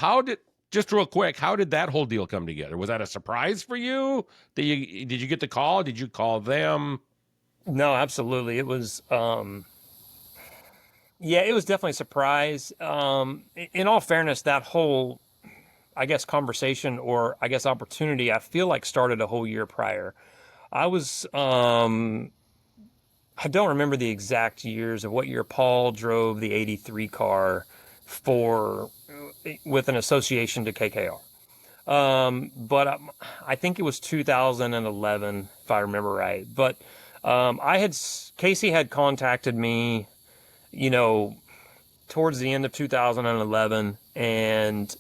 just real quick, how did that whole deal come together? Was that a surprise for you? Did you get the call? Did you call them? No, absolutely. It was, yeah, it was definitely a surprise. In all fairness, that whole, I guess, conversation, or I guess opportunity, I feel like started a whole year prior. I was, I don't remember the exact years of what year Paul drove the 83 car with an association to KKR. But I think it was 2011, if I remember right. But Kasey had contacted me, towards the end of 2011, and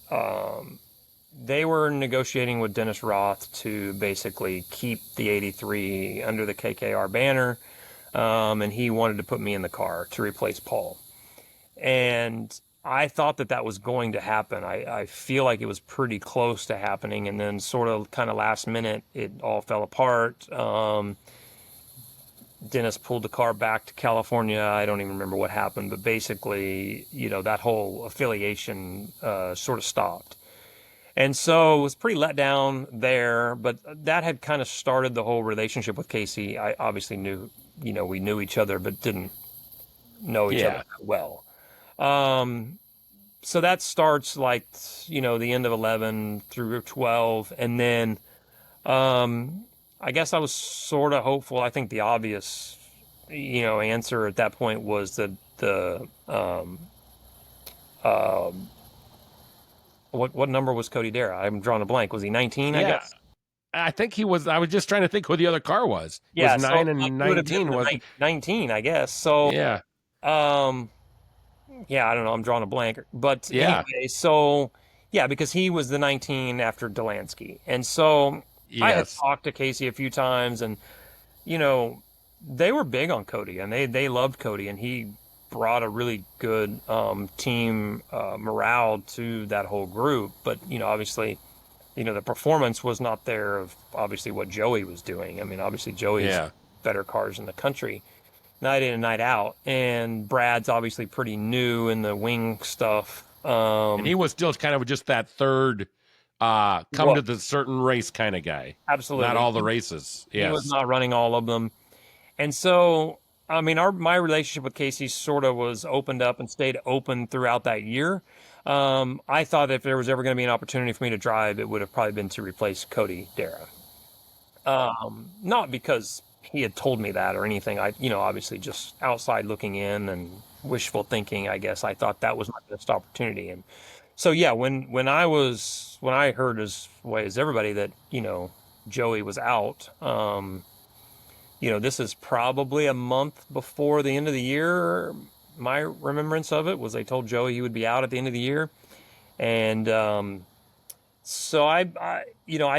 they were negotiating with Dennis Roth to basically keep the 83 under the KKR banner, and he wanted to put me in the car to replace Paul. And I thought that was going to happen. I feel like it was pretty close to happening, and then sort of kind of last minute, it all fell apart. Dennis pulled the car back to California. I don't even remember what happened, but basically, that whole affiliation sort of stopped. And so it was pretty let down there, but that had kind of started the whole relationship with Kasey. I obviously knew, we knew each other, but didn't know each other well. So that starts like, the end of 11 through 12. And then, I guess I was sort of hopeful. I think the obvious, answer at that point was what number was Cody Dara? I'm drawing a blank. Was he 19? Yeah. I guess. I think he was. I was just trying to think who the other car was. It Yeah, was so 9 like, and it would have been 19 the was. 19, I guess. So, Yeah, um, yeah, I don't know. I'm drawing a blank. But yeah, anyway, so yeah, because he was the 19 after Delansky. And so I had yes, talked to Casey a few times, and you know, they were big on Cody, and they loved Cody, and he brought a really good team morale to that whole group. But obviously, the performance was not there of obviously what Joey was doing. I mean, obviously Joey's yeah. better cars in the country, night in and night out, and Brad's obviously pretty new in the wing stuff. And he was still kind of just that third, come What to the certain race kind of guy. Not absolutely all the races. he was Yes. not running all of them. And so, I mean, my relationship with Casey sort of was opened up and stayed open throughout that year. I thought if there was ever going to be an opportunity for me to drive, it would have probably been to replace Cody Dara. Not because he had told me that or anything. Obviously just outside looking in and wishful thinking, I guess. I thought that was my best opportunity. And so, yeah, when I heard as way as everybody that, Joey was out, this is probably a month before the end of the year. My remembrance of it was they told Joey he would be out at the end of the year. And so I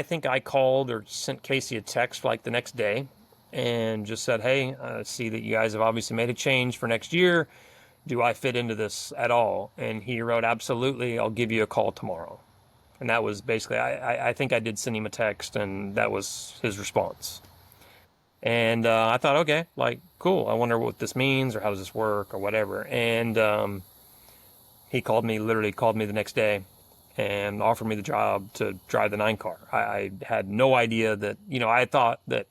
think I called or sent Casey a text like the next day and just said, hey, I see that you guys have obviously made a change for next year. Do I fit into this at all? And he wrote, absolutely, I'll give you a call tomorrow. And that was basically, I think I did send him a text, and that was his response. And I thought, okay, like, cool. I wonder what this means or how does this work or whatever. And he literally called me the next day and offered me the job to drive the 9 car. I had no idea that, I thought that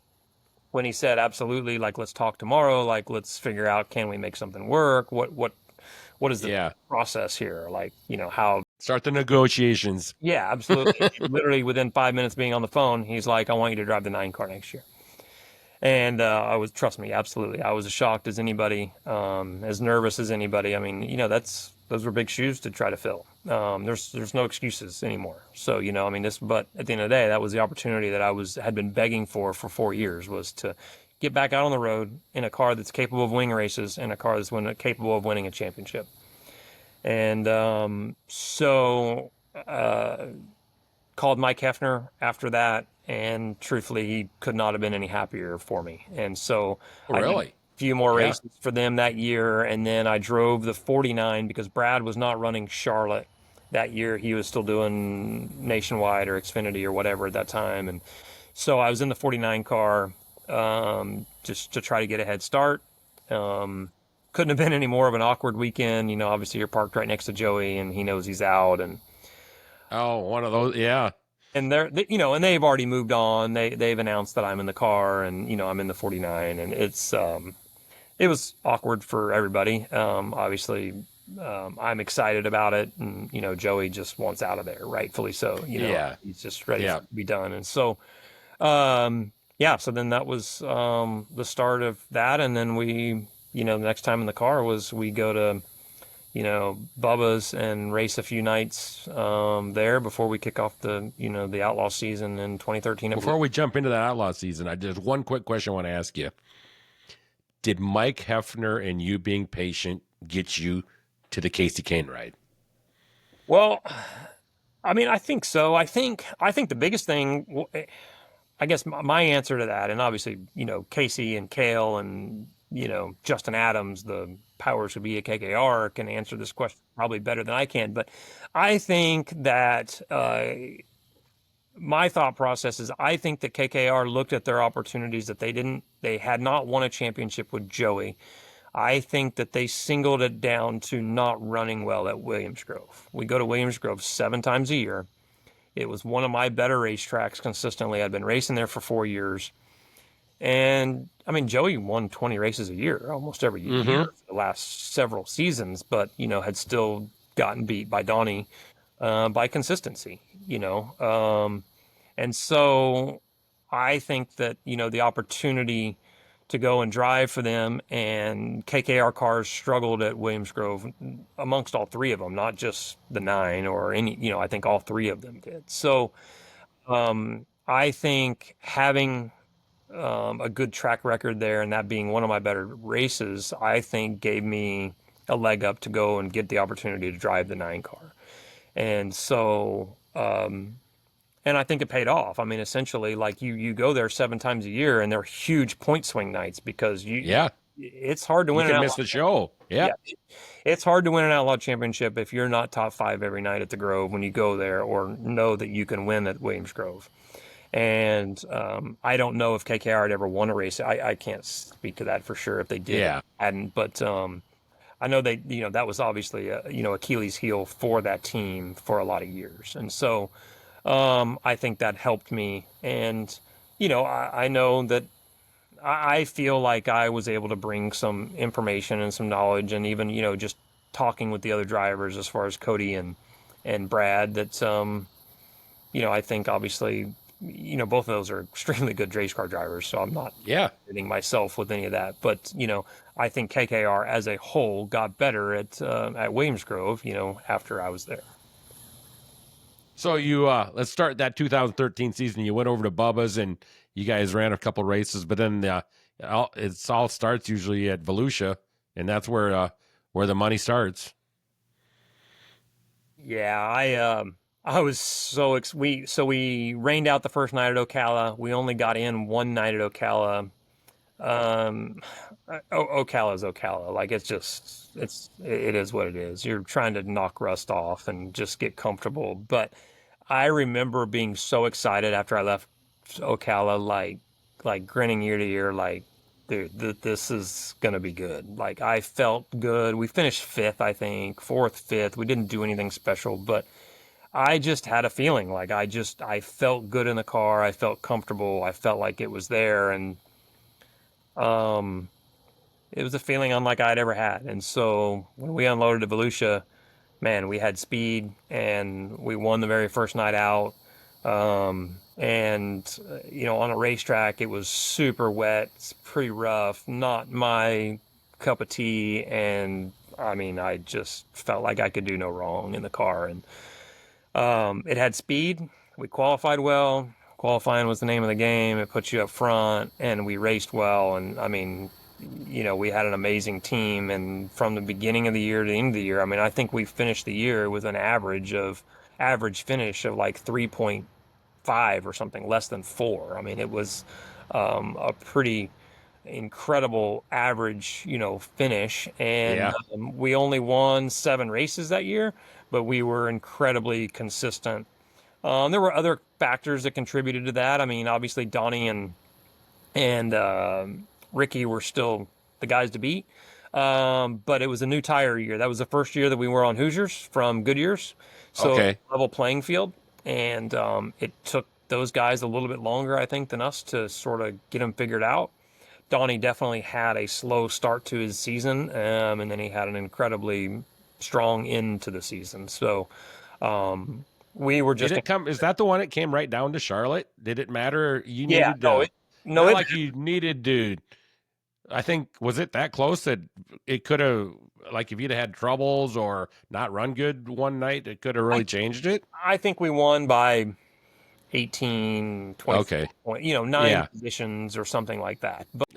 when he said, absolutely, like, let's talk tomorrow, like, let's figure out, can we make something work? What is the Yeah. process here? Like, how. Start the negotiations. Yeah, absolutely. Literally within 5 minutes being on the phone, he's like, I want you to drive the 9 car next year. And trust me, absolutely. I was as shocked as anybody, as nervous as anybody. I mean, those were big shoes to try to fill. There's no excuses anymore. So, but at the end of the day, that was the opportunity that had been begging for 4 years, was to get back out on the road in a car that's capable of winning races and a car that's capable of winning a championship. And called Mike Hefner after that, and truthfully, he could not have been any happier for me. And so I did Really? a few more Yeah. races for them that year, and then I drove the 49 because Brad was not running Charlotte that year. He was still doing Nationwide or Xfinity or whatever at that time. And so I was in the 49 car just to try to get a head start. Couldn't have been any more of an awkward weekend. Obviously you're parked right next to Joey and he knows he's out, and Oh, one of those. Yeah. and and they've already moved on. They've announced that I'm in the car, and I'm in the 49, and it was awkward for everybody. Obviously, I'm excited about it, and Joey just wants out of there, rightfully so. Yeah. He's just ready Yeah. for it to be done, and so so then that was the start of that, and then we, the next time in the car was we go to Bubba's and race a few nights there before we kick off the Outlaw season in 2013. Before we jump into that Outlaw season, I just one quick question I want to ask you. Did Mike Hefner and you being patient get you to the Casey Kane ride? Well, I mean, I think so. I think the biggest thing, I guess my answer to that, and obviously, Casey and Cale and, Justin Adams, the powers who be at KKR, can answer this question probably better than I can. But I think that my thought process is, I think that KKR looked at their opportunities that they had not won a championship with Joey. I think that they singled it down to not running well at Williams Grove. We go to Williams Grove 7 times a year. It was one of my better racetracks consistently. I'd been racing there for 4 years. And I mean, Joey won 20 races a year, almost every year for the last several seasons, but, had still gotten beat by Donnie by consistency, and so I think that, the opportunity to go and drive for them, and KKR cars struggled at Williams Grove amongst all 3 of them, not just the 9 or any, I think all 3 of them did. So I think having a good track record there, and that being one of my better races, I think gave me a leg up to go and get the opportunity to drive the 9 car. And so, and I think it paid off. I mean, essentially, like you go there 7 times a year, and they're huge point swing nights because Yeah. it's hard to You win an can outlaw. miss the show. Yeah. Yeah, it's hard to win an outlaw championship if you're not top 5 every night at the Grove when you go there, or know that you can win at Williams Grove. And I don't know if KKR had ever won a race. I can't speak to that for sure if they did. Yeah. Hadn't, but I know they, that was obviously Achilles' heel for that team for a lot of years, and so I think that helped me. And I know that I feel like I was able to bring some information and some knowledge, and even just talking with the other drivers as far as Cody and Brad. That I think obviously both of those are extremely good race car drivers, so I'm not hitting myself with any of that. But I think KKR as a whole got better at Williams Grove after I was there. So you let's start that 2013 season. You went over to Bubba's and you guys ran a couple races, but then it all starts usually at Volusia, and that's where the money starts. Yeah, I was we rained out the first night at Ocala. We only got in one night at Ocala. Ocala is Ocala. Like it is what it is. You're trying to knock rust off and just get comfortable. But I remember being so excited after I left Ocala, like grinning ear to ear, like, dude, this is gonna be good. Like I felt good. We finished 5th, I think, 4th, 5th. We didn't do anything special, but I just had a feeling like I felt good in the car. I felt comfortable. I felt like it was there, and it was a feeling unlike I'd ever had. And so when we unloaded at Volusia, man, we had speed and we won the very first night out. And on a racetrack, it was super wet. It's pretty rough, not my cup of tea. And I mean, I just felt like I could do no wrong in the car. And it had speed. We qualified well. Qualifying was the name of the game. It puts you up front, and we raced well. And I mean, we had an amazing team. And from the beginning of the year to the end of the year, I mean, I think we finished the year with an average finish of like 3.5 or something, less than 4. I mean, it was a pretty incredible average, finish. And we only won 7 races that year, but we were incredibly consistent. There were other factors that contributed to that. I mean, obviously Donnie and Ricky were still the guys to beat. But it was a new tire year. That was the first year that we were on Hoosiers from Goodyear's. So level playing field. And it took those guys a little bit longer, I think, than us to sort of get them figured out. Donnie definitely had a slow start to his season, and then he had an incredibly strong end to the season. So we were just... Is that the one that came right down to Charlotte? Did it matter? You needed you needed to... I think, was it that close that it could have, like, if you'd have had troubles or not run good one night, it could have really changed it? I think we won by 18, 20 points, 9 positions or something like that. But,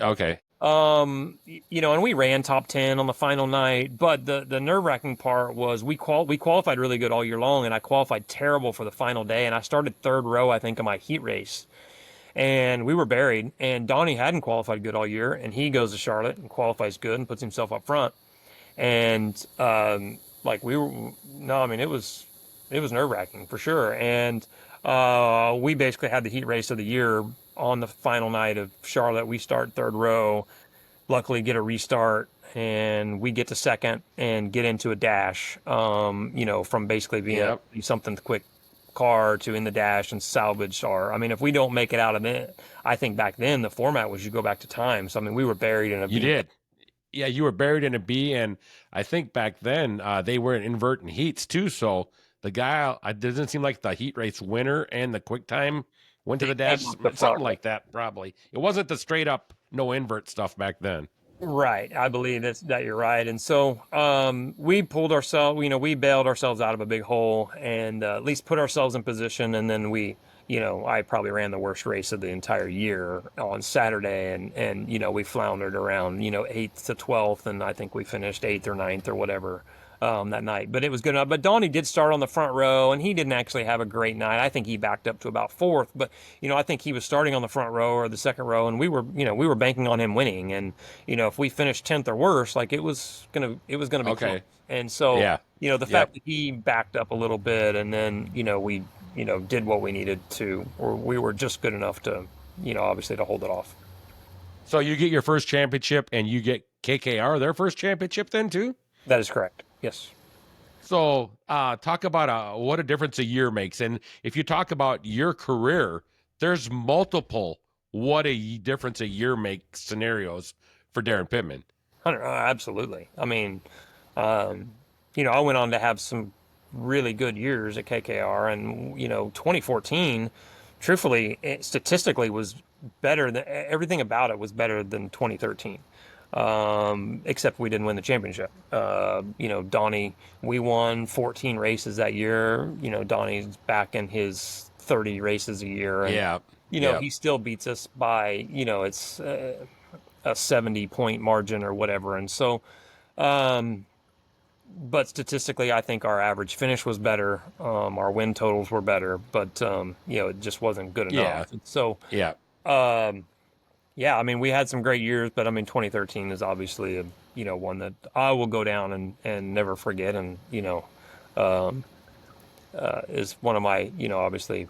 and we ran top 10 on the final night. But the nerve-wracking part was we qualified really good all year long, and I qualified terrible for the final day, and I started 3rd row, I think, of my heat race. And we were buried, and Donnie hadn't qualified good all year, and he goes to Charlotte and qualifies good and puts himself up front. And it was nerve-wracking for sure. And we basically had the heat race of the year on the final night of Charlotte. We start 3rd row, luckily get a restart, and we get to 2nd and get into a dash, from basically being something quick car to in the dash and salvage our... I mean, if we don't make it out of it, I think back then the format was you go back to time. So, I mean, we were buried in a B. You did. Yeah, you were buried in a B, and I think back then they were in inverting heats too. So the guy, it doesn't seem like the heat race winner and the quick time went to the dash, something like that probably. It wasn't the straight up no invert stuff back then. Right. I believe that you're right. And so we pulled ourselves, we bailed ourselves out of a big hole and at least put ourselves in position. And then I probably ran the worst race of the entire year on Saturday. And we floundered around, 8th to 12th. And I think we finished 8th or ninth or whatever that night. But it was good enough. But Donnie did start on the front row, and he didn't actually have a great night. I think he backed up to about fourth. But, I think he was starting on the front row or the second row, and we were banking on him winning. And, if we finished 10th or worse, like it was gonna be close. Okay. And so, Yeah. the Yep. fact that he backed up a little bit, and then, we, did what we needed to, or we were just good enough to, obviously to hold it off. So you get your first championship, and you get KKR their first championship then too. That is correct. Yes. So talk about what a difference a year makes. And if you talk about your career, there's multiple what a difference a year makes scenarios for Daryn Pittman. Absolutely. I mean, I went on to have some really good years at KKR, and 2014, truthfully, statistically was better than everything about it was better than 2013. Except we didn't win the championship. Donnie, we won 14 races that year. Donnie's back in his 30 races a year, and Yeah. Yeah. he still beats us by it's a 70-point margin or whatever, and so. But statistically, I think our average finish was better. Our win totals were better, but it just wasn't good Yeah. enough. So, Yeah. yeah, I mean, we had some great years, but I mean, 2013 is obviously one that I will go down and never forget, and um, is one of my obviously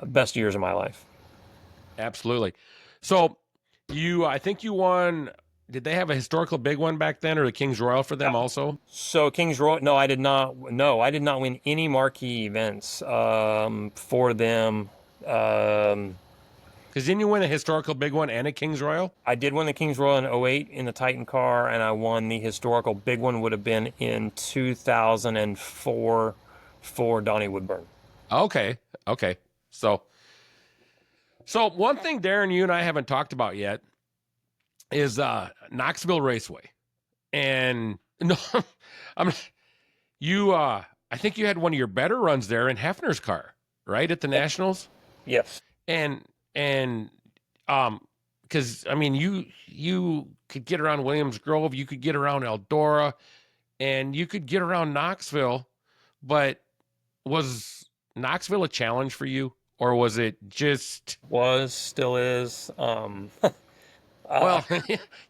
best years of my life. Absolutely. So I think you won. Did they have a historical big one back then, or the King's Royal for them also? So Kings Royal, no, I did not. No, I did not win any marquee events for them. Because didn't you win a historical big one and a King's Royal? I did win the Kings Royal in '08 in the Titan car, and I won the historical big one would have been in 2004 for Donnie Woodburn. Okay. Okay. So one thing, Daryn, you and I haven't talked about yet is Knoxville Raceway. And no, I'm you. I think you had one of your better runs there in Hefner's car, right, at the Nationals. Yes. And because I mean, you could get around Williams Grove, you could get around Eldora, and you could get around Knoxville. But was Knoxville a challenge for you, or was it just? Still is. Well,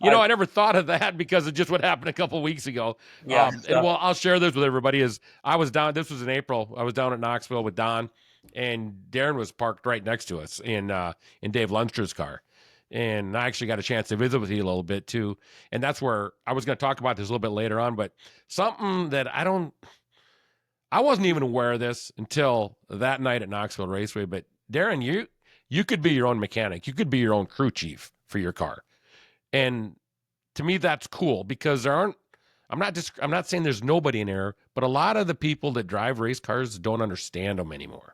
I never thought of that because of just what happened a couple of weeks ago. Yeah. And well, I'll share this with everybody. I was down. This was in April. I was down at Knoxville with Don, and Daryn was parked right next to us in Dave Lundster's car, and I actually got a chance to visit with you a little bit too. And that's where I was going to talk about this a little bit later on. But something that I wasn't even aware of this until that night at Knoxville Raceway. But Daryn, you could be your own mechanic. You could be your own crew chief for your car. And to me, that's cool because I'm not saying there's nobody in error, but a lot of the people that drive race cars don't understand them anymore.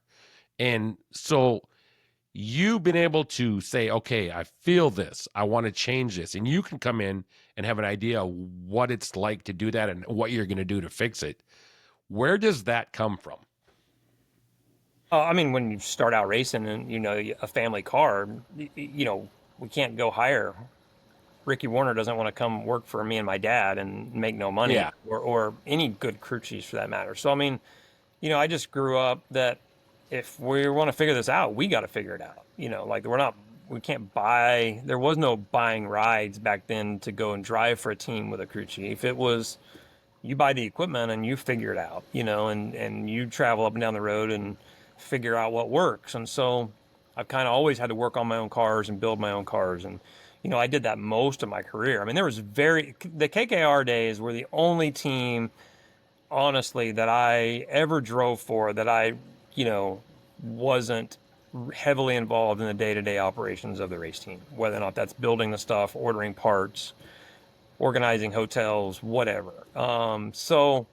And so you've been able to say, okay, I feel this, I want to change this. And you can come in and have an idea of what it's like to do that and what you're going to do to fix it. Where does that come from? I mean, when you start out racing and a family car, we can't go higher. Ricky Warner doesn't want to come work for me and my dad and make no money, Yeah. or any good crew chiefs for that matter. So, I mean, I just grew up that if we want to figure this out, we got to figure it out. Like we can't buy, there was no buying rides back then to go and drive for a team with a crew chief. It was, you buy the equipment and you figure it out, and you travel up and down the road and figure out what works. And so I've kind of always had to work on my own cars and build my own cars. And, I did that most of my career. I mean, the KKR days were the only team, honestly, that I ever drove for that I, wasn't heavily involved in the day-to-day operations of the race team, whether or not that's building the stuff, ordering parts, organizing hotels, whatever. So,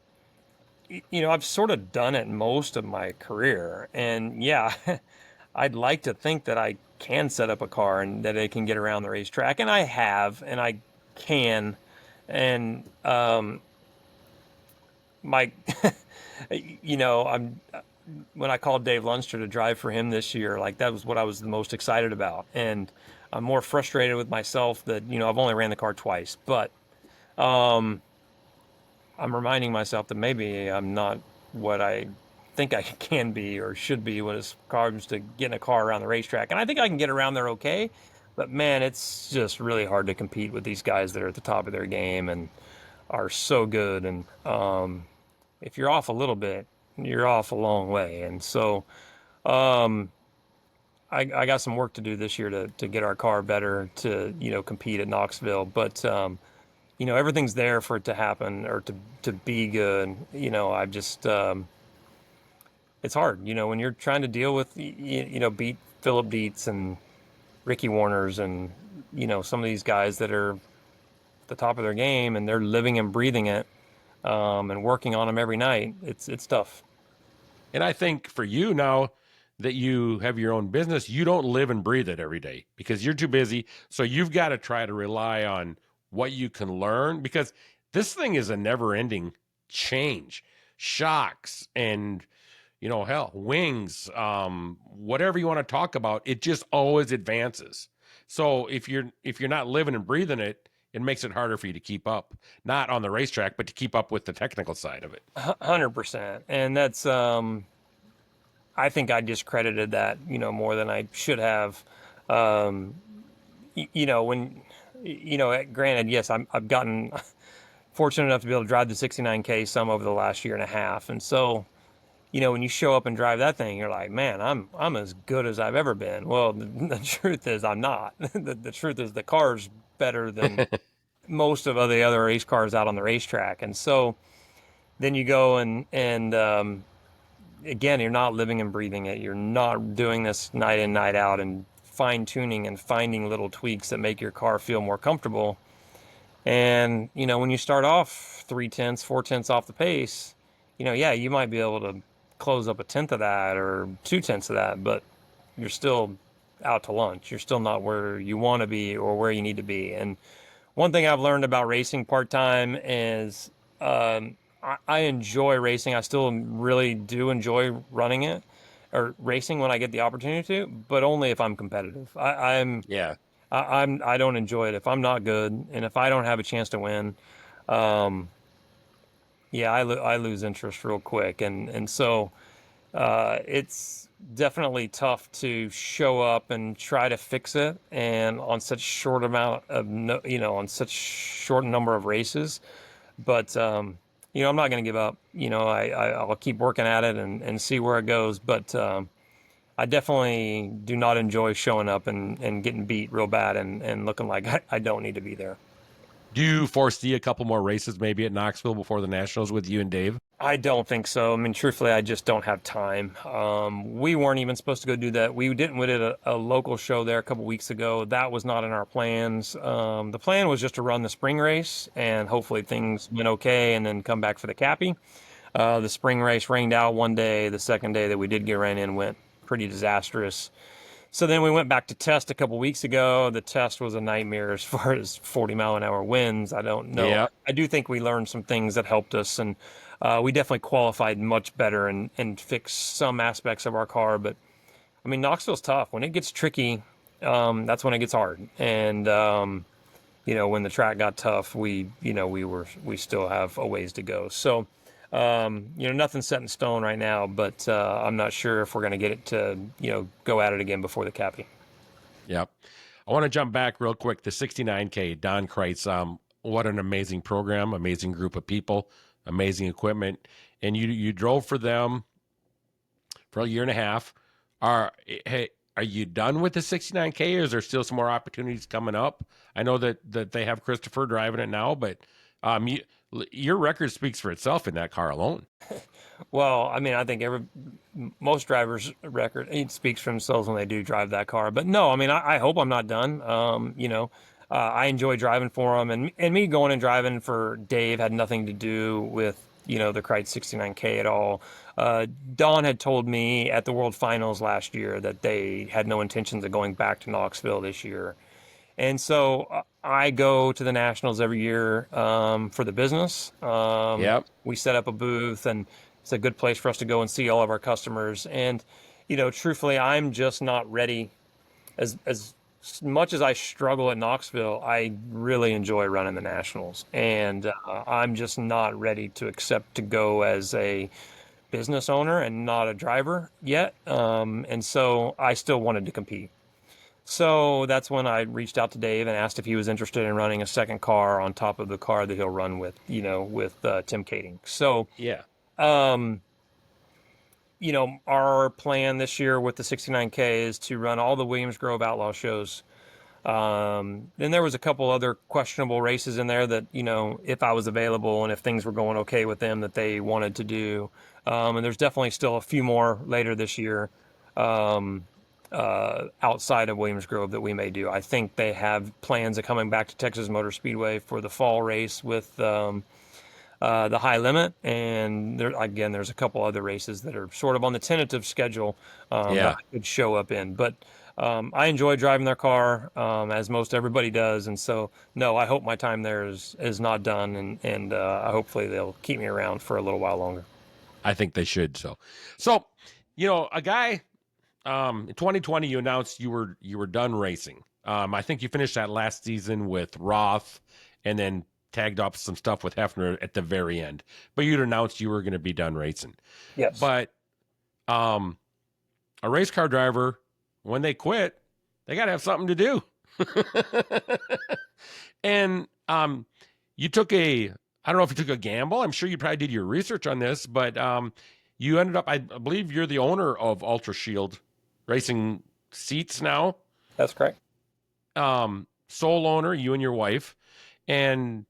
I've sort of done it most of my career. And yeah, I'd like to think that I can set up a car and that it can get around the racetrack. And I have, and I can. And Mike, when I called Dave Lunster to drive for him this year, like that was what I was the most excited about. And I'm more frustrated with myself that, I've only ran the car twice, but I'm reminding myself that maybe I'm not what I think I can be or should be when it comes to getting a car around the racetrack. And I think I can get around there okay, but man, it's just really hard to compete with these guys that are at the top of their game and are so good. And if you're off a little bit, you're off a long way. And so I got some work to do this year to get our car better to, compete at Knoxville. But, everything's there for it to happen or to be good. I just, it's hard, when you're trying to deal with, beat Philip Dietz and Ricky Warners and, some of these guys that are at the top of their game and they're living and breathing it and working on them every night. It's tough. And I think for you now that you have your own business, you don't live and breathe it every day because you're too busy. So you've got to try to rely on what you can learn because this thing is a never ending change, shocks and, hell, wings, whatever you want to talk about, it just always advances. So if you're not living and breathing it, it makes it harder for you to keep up, not on the racetrack, but to keep up with the technical side of it. 100%. And that's, I think I discredited that, more than I should have. When, granted, yes, I've gotten fortunate enough to be able to drive the 69K some over the last year and a half. And so, when you show up and drive that thing, you're like, man, I'm as good as I've ever been. Well, the truth is I'm not. The truth is the car's better than most of the other race cars out on the racetrack. And so then you go and again, you're not living and breathing it. You're not doing this night in, night out and fine tuning and finding little tweaks that make your car feel more comfortable. And, when you start off 3/10, 4/10 off the pace, yeah, you might be able to close up 1/10 of that or 2/10 of that, but you're still out to lunch. You're still not where you want to be or where you need to be. And one thing I've learned about racing part-time is I enjoy racing. I still really do enjoy running it or racing when I get the opportunity to, but only if I'm competitive. I don't enjoy it if I'm not good and if I don't have a chance to win. I lose interest real quick, and so it's definitely tough to show up and try to fix it, and on such short amount of on such short number of races. But I'm not going to give up. I'll keep working at it and see where it goes. But I definitely do not enjoy showing up and getting beat real bad and looking like I don't need to be there. Do you foresee a couple more races maybe at Knoxville before the Nationals with you and Dave? I don't think so. I mean, truthfully, I just don't have time. We weren't even supposed to go do that. We did a local show there a couple weeks ago. That was not in our plans. The plan was just to run the spring race and hopefully things went okay and then come back for the Cappy. The spring race rained out one day. The second day that we did get rain in went pretty disastrous. So then we went back to test a couple weeks ago. The test was a nightmare as far as 40-mile-an-hour winds. I don't know. Yeah. I do think we learned some things that helped us, and we definitely qualified much better and fixed some aspects of our car. But, I mean, Knoxville's tough. When it gets tricky, that's when it gets hard. And, when the track got tough, we still have a ways to go. So, nothing's set in stone right now, but I'm not sure if we're going to get it to, go at it again before the Cappy. Yep. I want to jump back real quick. The 69K, Don Kreitz, what an amazing program, amazing group of people, amazing equipment. And you drove for them for a year and a half. Are you done with the 69K, or is there still some more opportunities coming up? I know that they have Christopher driving it now, but your record speaks for itself in that car alone. Well, I mean, I think most drivers' record, it speaks for themselves when they do drive that car. But no, I mean, I hope I'm not done. I enjoy driving for them, and me going and driving for Dave had nothing to do with the Kreitz 69K at all. Don had told me at the World Finals last year that they had no intentions of going back to Knoxville this year. And so I go to the Nationals every year for the business. Yep. We set up a booth, and it's a good place for us to go and see all of our customers. And, truthfully, I'm just not ready. As much as I struggle at Knoxville, I really enjoy running the Nationals. And I'm just not ready to accept to go as a business owner and not a driver yet. And so I still wanted to compete. So that's when I reached out to Dave and asked if he was interested in running a second car on top of the car that he'll run with, with Tim Kading. So, Yeah. our plan this year with the 69K is to run all the Williams Grove Outlaw shows. Then there was a couple other questionable races in there that, if I was available and if things were going okay with them, that they wanted to do. And there's definitely still a few more later this year. Outside of Williams Grove that we may do. I think they have plans of coming back to Texas Motor Speedway for the fall race with the high limit, and there's a couple other races that are sort of on the tentative schedule that I could show up in. But I enjoy driving their car, as most everybody does, and so no, I hope my time there is not done, and hopefully they'll keep me around for a little while longer. I think they should. So, a guy. In 2020, you announced you were done racing. I think you finished that last season with Roth, and then tagged up some stuff with Hefner at the very end. But you'd announced you were going to be done racing. Yes. But a race car driver, when they quit, they got to have something to do. And you took I don't know if you took a gamble. I'm sure you probably did your research on this, but you ended up, I believe you're the owner of Ultra Shield Racing Seats now. That's correct. Sole owner, you and your wife, and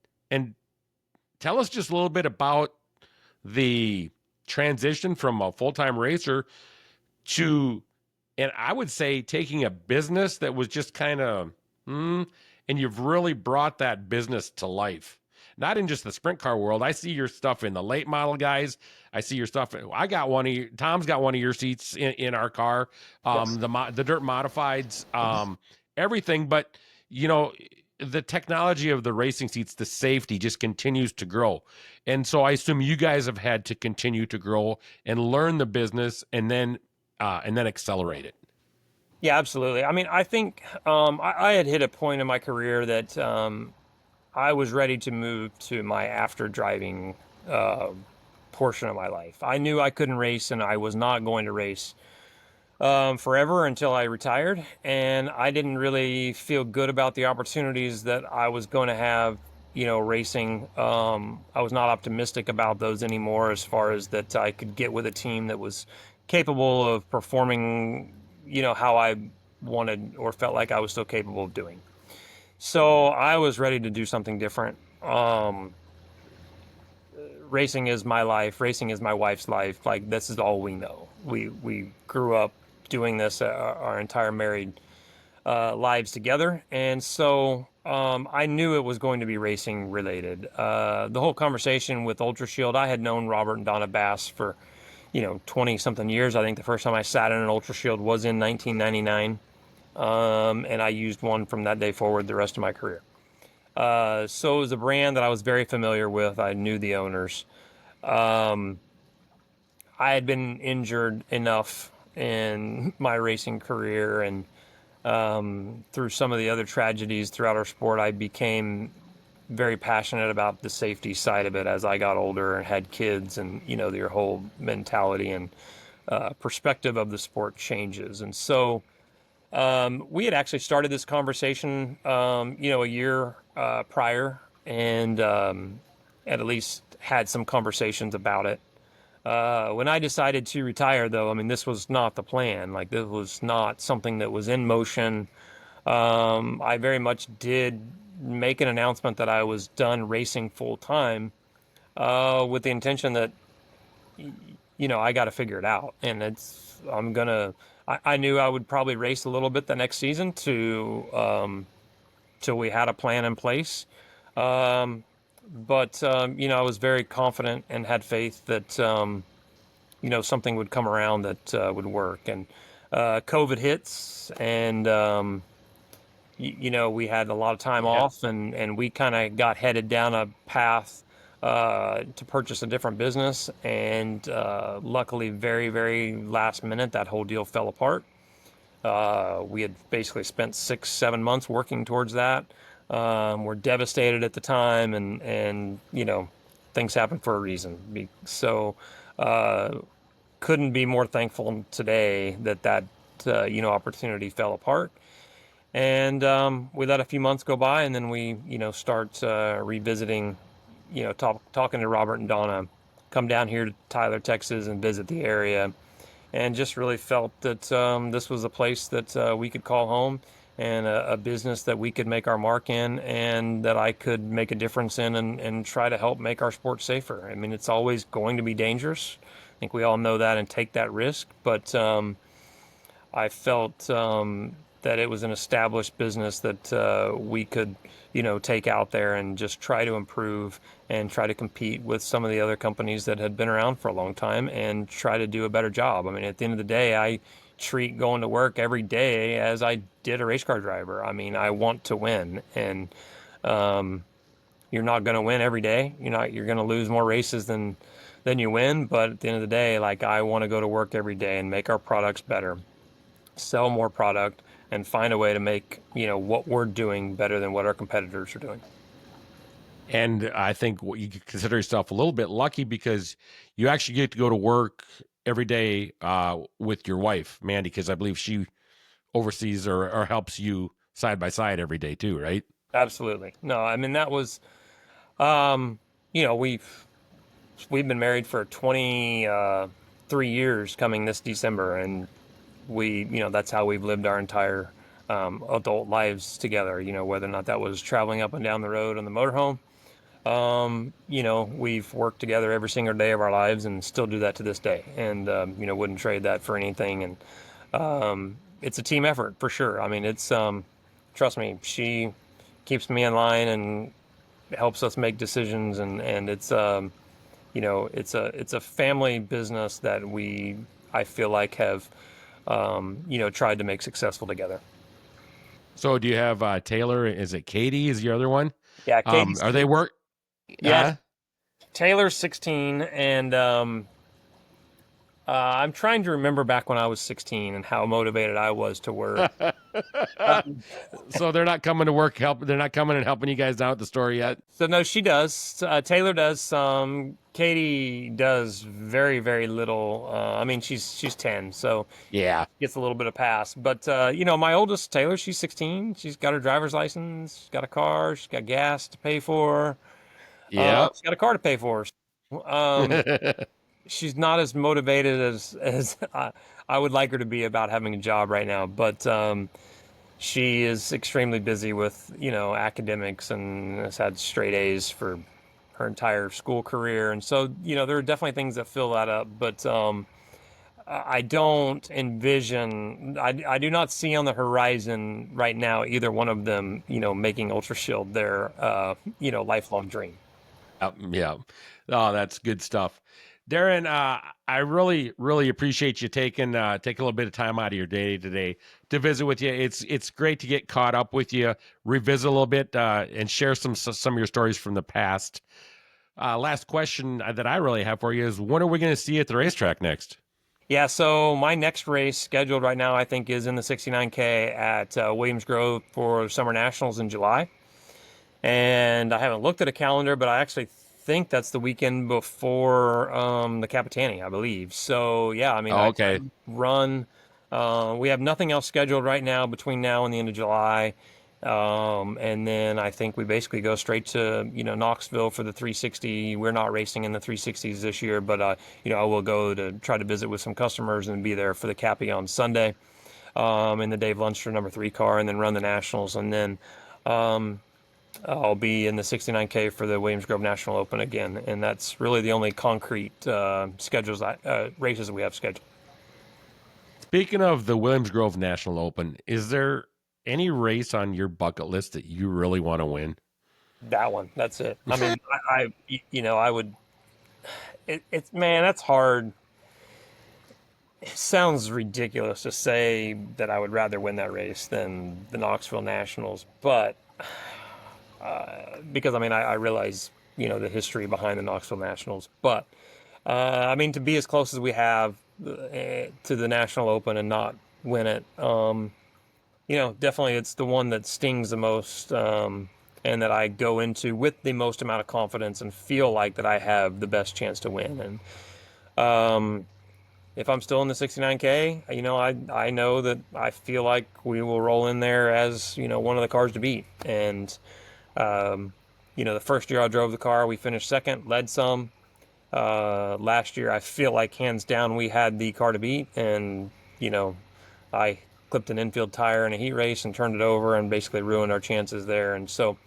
tell us just a little bit about the transition from a full-time racer to, and I would say, taking a business that was just kind of, and you've really brought that business to life. Not in just the sprint car world. I see your stuff in the late model guys. I see your stuff. I got Tom's got one of your seats in our car. Yes. The dirt modifieds, everything. But the technology of the racing seats, the safety just continues to grow. And so I assume you guys have had to continue to grow and learn the business, and then accelerate it. Yeah, absolutely. I mean, I think I had hit a point in my career that I was ready to move to my after driving portion of my life. I knew I couldn't race, and I was not going to race forever until I retired. And I didn't really feel good about the opportunities that I was going to have, racing. I was not optimistic about those anymore, as far as that I could get with a team that was capable of performing, how I wanted or felt like I was still capable of doing. So I was ready to do something different. Racing is my life. Racing is my wife's life. Like, this is all we know. We grew up doing this our entire married lives together. And so I knew it was going to be racing related. The whole conversation with Ultra Shield, I had known Robert and Donna Bass for, 20 something years. I think the first time I sat in an Ultra Shield was in 1999. And I used one from that day forward the rest of my career. So it was a brand that I was very familiar with. I knew the owners. I had been injured enough in my racing career, and through some of the other tragedies throughout our sport, I became very passionate about the safety side of it as I got older and had kids, and your whole mentality and perspective of the sport changes. And so we had actually started this conversation, a year prior, and at least had some conversations about it. When I decided to retire, though, I mean, this was not the plan. Like, this was not something that was in motion. I very much did make an announcement that I was done racing full time, with the intention that, I got to figure it out. And I knew I would probably race a little bit the next season till we had a plan in place. But I was very confident and had faith that, something would come around that would work. And COVID hits, and, we had a lot of time Yeah. off, and we kind of got headed down a path to purchase a different business. And luckily, very, very last minute, that whole deal fell apart. We had basically spent 6, 7 months working towards that. We're devastated at the time, and things happen for a reason. So, couldn't be more thankful today that opportunity fell apart. And we let a few months go by, and then we start revisiting, talking to Robert and Donna, come down here to Tyler, Texas, and visit the area, and just really felt that this was a place that we could call home, and a business that we could make our mark in, and that I could make a difference in, and try to help make our sport safer. I mean, it's always going to be dangerous. I think we all know that and take that risk, but I felt that it was an established business that we could, take out there and just try to improve and try to compete with some of the other companies that had been around for a long time and try to do a better job. I mean, at the end of the day, I treat going to work every day as I did a race car driver. I mean, I want to win, and you're not going to win every day. You're going to lose more races than you win. But at the end of the day, like, I want to go to work every day and make our products better, sell more product, and find a way to make what we're doing better than what our competitors are doing. And I think you could consider yourself a little bit lucky because you actually get to go to work every day with your wife, Mandy, because I believe she oversees or helps you side by side every day too, right? Absolutely. No, I mean, that was, we've been married for 23 years coming this December, and that's how we've lived our entire adult lives together, whether or not that was traveling up and down the road on the motorhome. We've worked together every single day of our lives and still do that to this day. And, wouldn't trade that for anything. And it's a team effort for sure. I mean, it's, trust me, she keeps me in line and helps us make decisions. And it's, it's a family business that I feel like have, tried to make successful together. So do you have Taylor? Is it Katie? Is your other one? Yeah, Katie's Are they work? Yeah, Taylor's 16, and I'm trying to remember back when I was 16 and how motivated I was to work. So they're not coming to work help. They're not coming and helping you guys out at the store yet. So no, she does. Taylor does some. Katie does very, very little. I mean, she's 10, so Yeah. gets a little bit of pass. But my oldest Taylor, she's 16. She's got her driver's license. She's got a car. She's got gas to pay for. Yeah. She's got a car to pay for. She's not as motivated as I would like her to be about having a job right now, but she is extremely busy with academics and has had straight A's for her entire school career, and so there are definitely things that fill that up, but I don't envision, I do not see on the horizon right now either one of them making Ultra Shield their lifelong dream. Yeah. Oh, that's good stuff. Daryn, I really, really appreciate you taking a little bit of time out of your day today to visit with you. It's great to get caught up with you, revisit a little bit, and share some of your stories from the past. Last question that I really have for you is, when are we going to see you at the racetrack next? Yeah, so my next race scheduled right now, I think, is in the 69K at Williams Grove for Summer Nationals in July. And I haven't looked at a calendar, but I actually think that's the weekend before the Capitani, I believe. So, yeah, I mean, okay. I run. We have nothing else scheduled right now between now and the end of July. And then I think we basically go straight to, Knoxville for the 360. We're not racing in the 360s this year, but, I will go to try to visit with some customers and be there for the Cappy on Sunday in the Dave Lunster number 3 car, and then run the Nationals. And then I'll be in the 69K for the Williams Grove National Open again. And that's really the only concrete races that we have scheduled. Speaking of the Williams Grove National Open, is there any race on your bucket list that you really want to win? That one. That's it. I mean, I would. It's man, that's hard. It sounds ridiculous to say that I would rather win that race than the Knoxville Nationals, but because I realize the history behind the Knoxville Nationals, but to be as close as we have to the National Open and not win it, definitely it's the one that stings the most, and that I go into with the most amount of confidence and feel like that I have the best chance to win. And if I'm still in the 69K, I know that I feel like we will roll in there as, one of the cars to beat. And, the first year I drove the car, we finished second, led some. Last year, I feel like hands down we had the car to beat. And, I clipped an infield tire in a heat race and turned it over and basically ruined our chances there. And so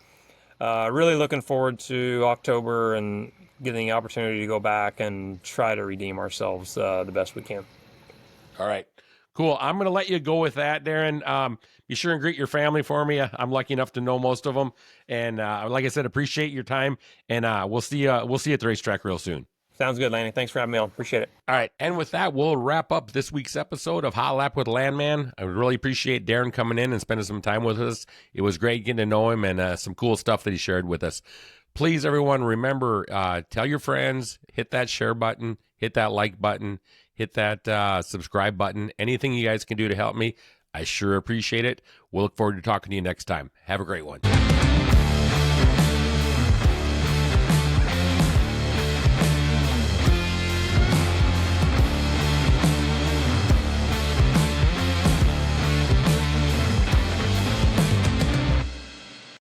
really looking forward to October and getting the opportunity to go back and try to redeem ourselves the best we can. All right, cool. I'm going to let you go with that, Daryn. Be sure and greet your family for me. I'm lucky enough to know most of them. And like I said, appreciate your time. And we'll see you at the racetrack real soon. Sounds good, Lannie. Thanks for having me on. Appreciate it. All right. And with that, we'll wrap up this week's episode of Hot Lap with Lanman. I really appreciate Daryn coming in and spending some time with us. It was great getting to know him and some cool stuff that he shared with us. Please, everyone, remember, tell your friends, hit that share button, hit that like button, hit that subscribe button. Anything you guys can do to help me, I sure appreciate it. We'll look forward to talking to you next time. Have a great one.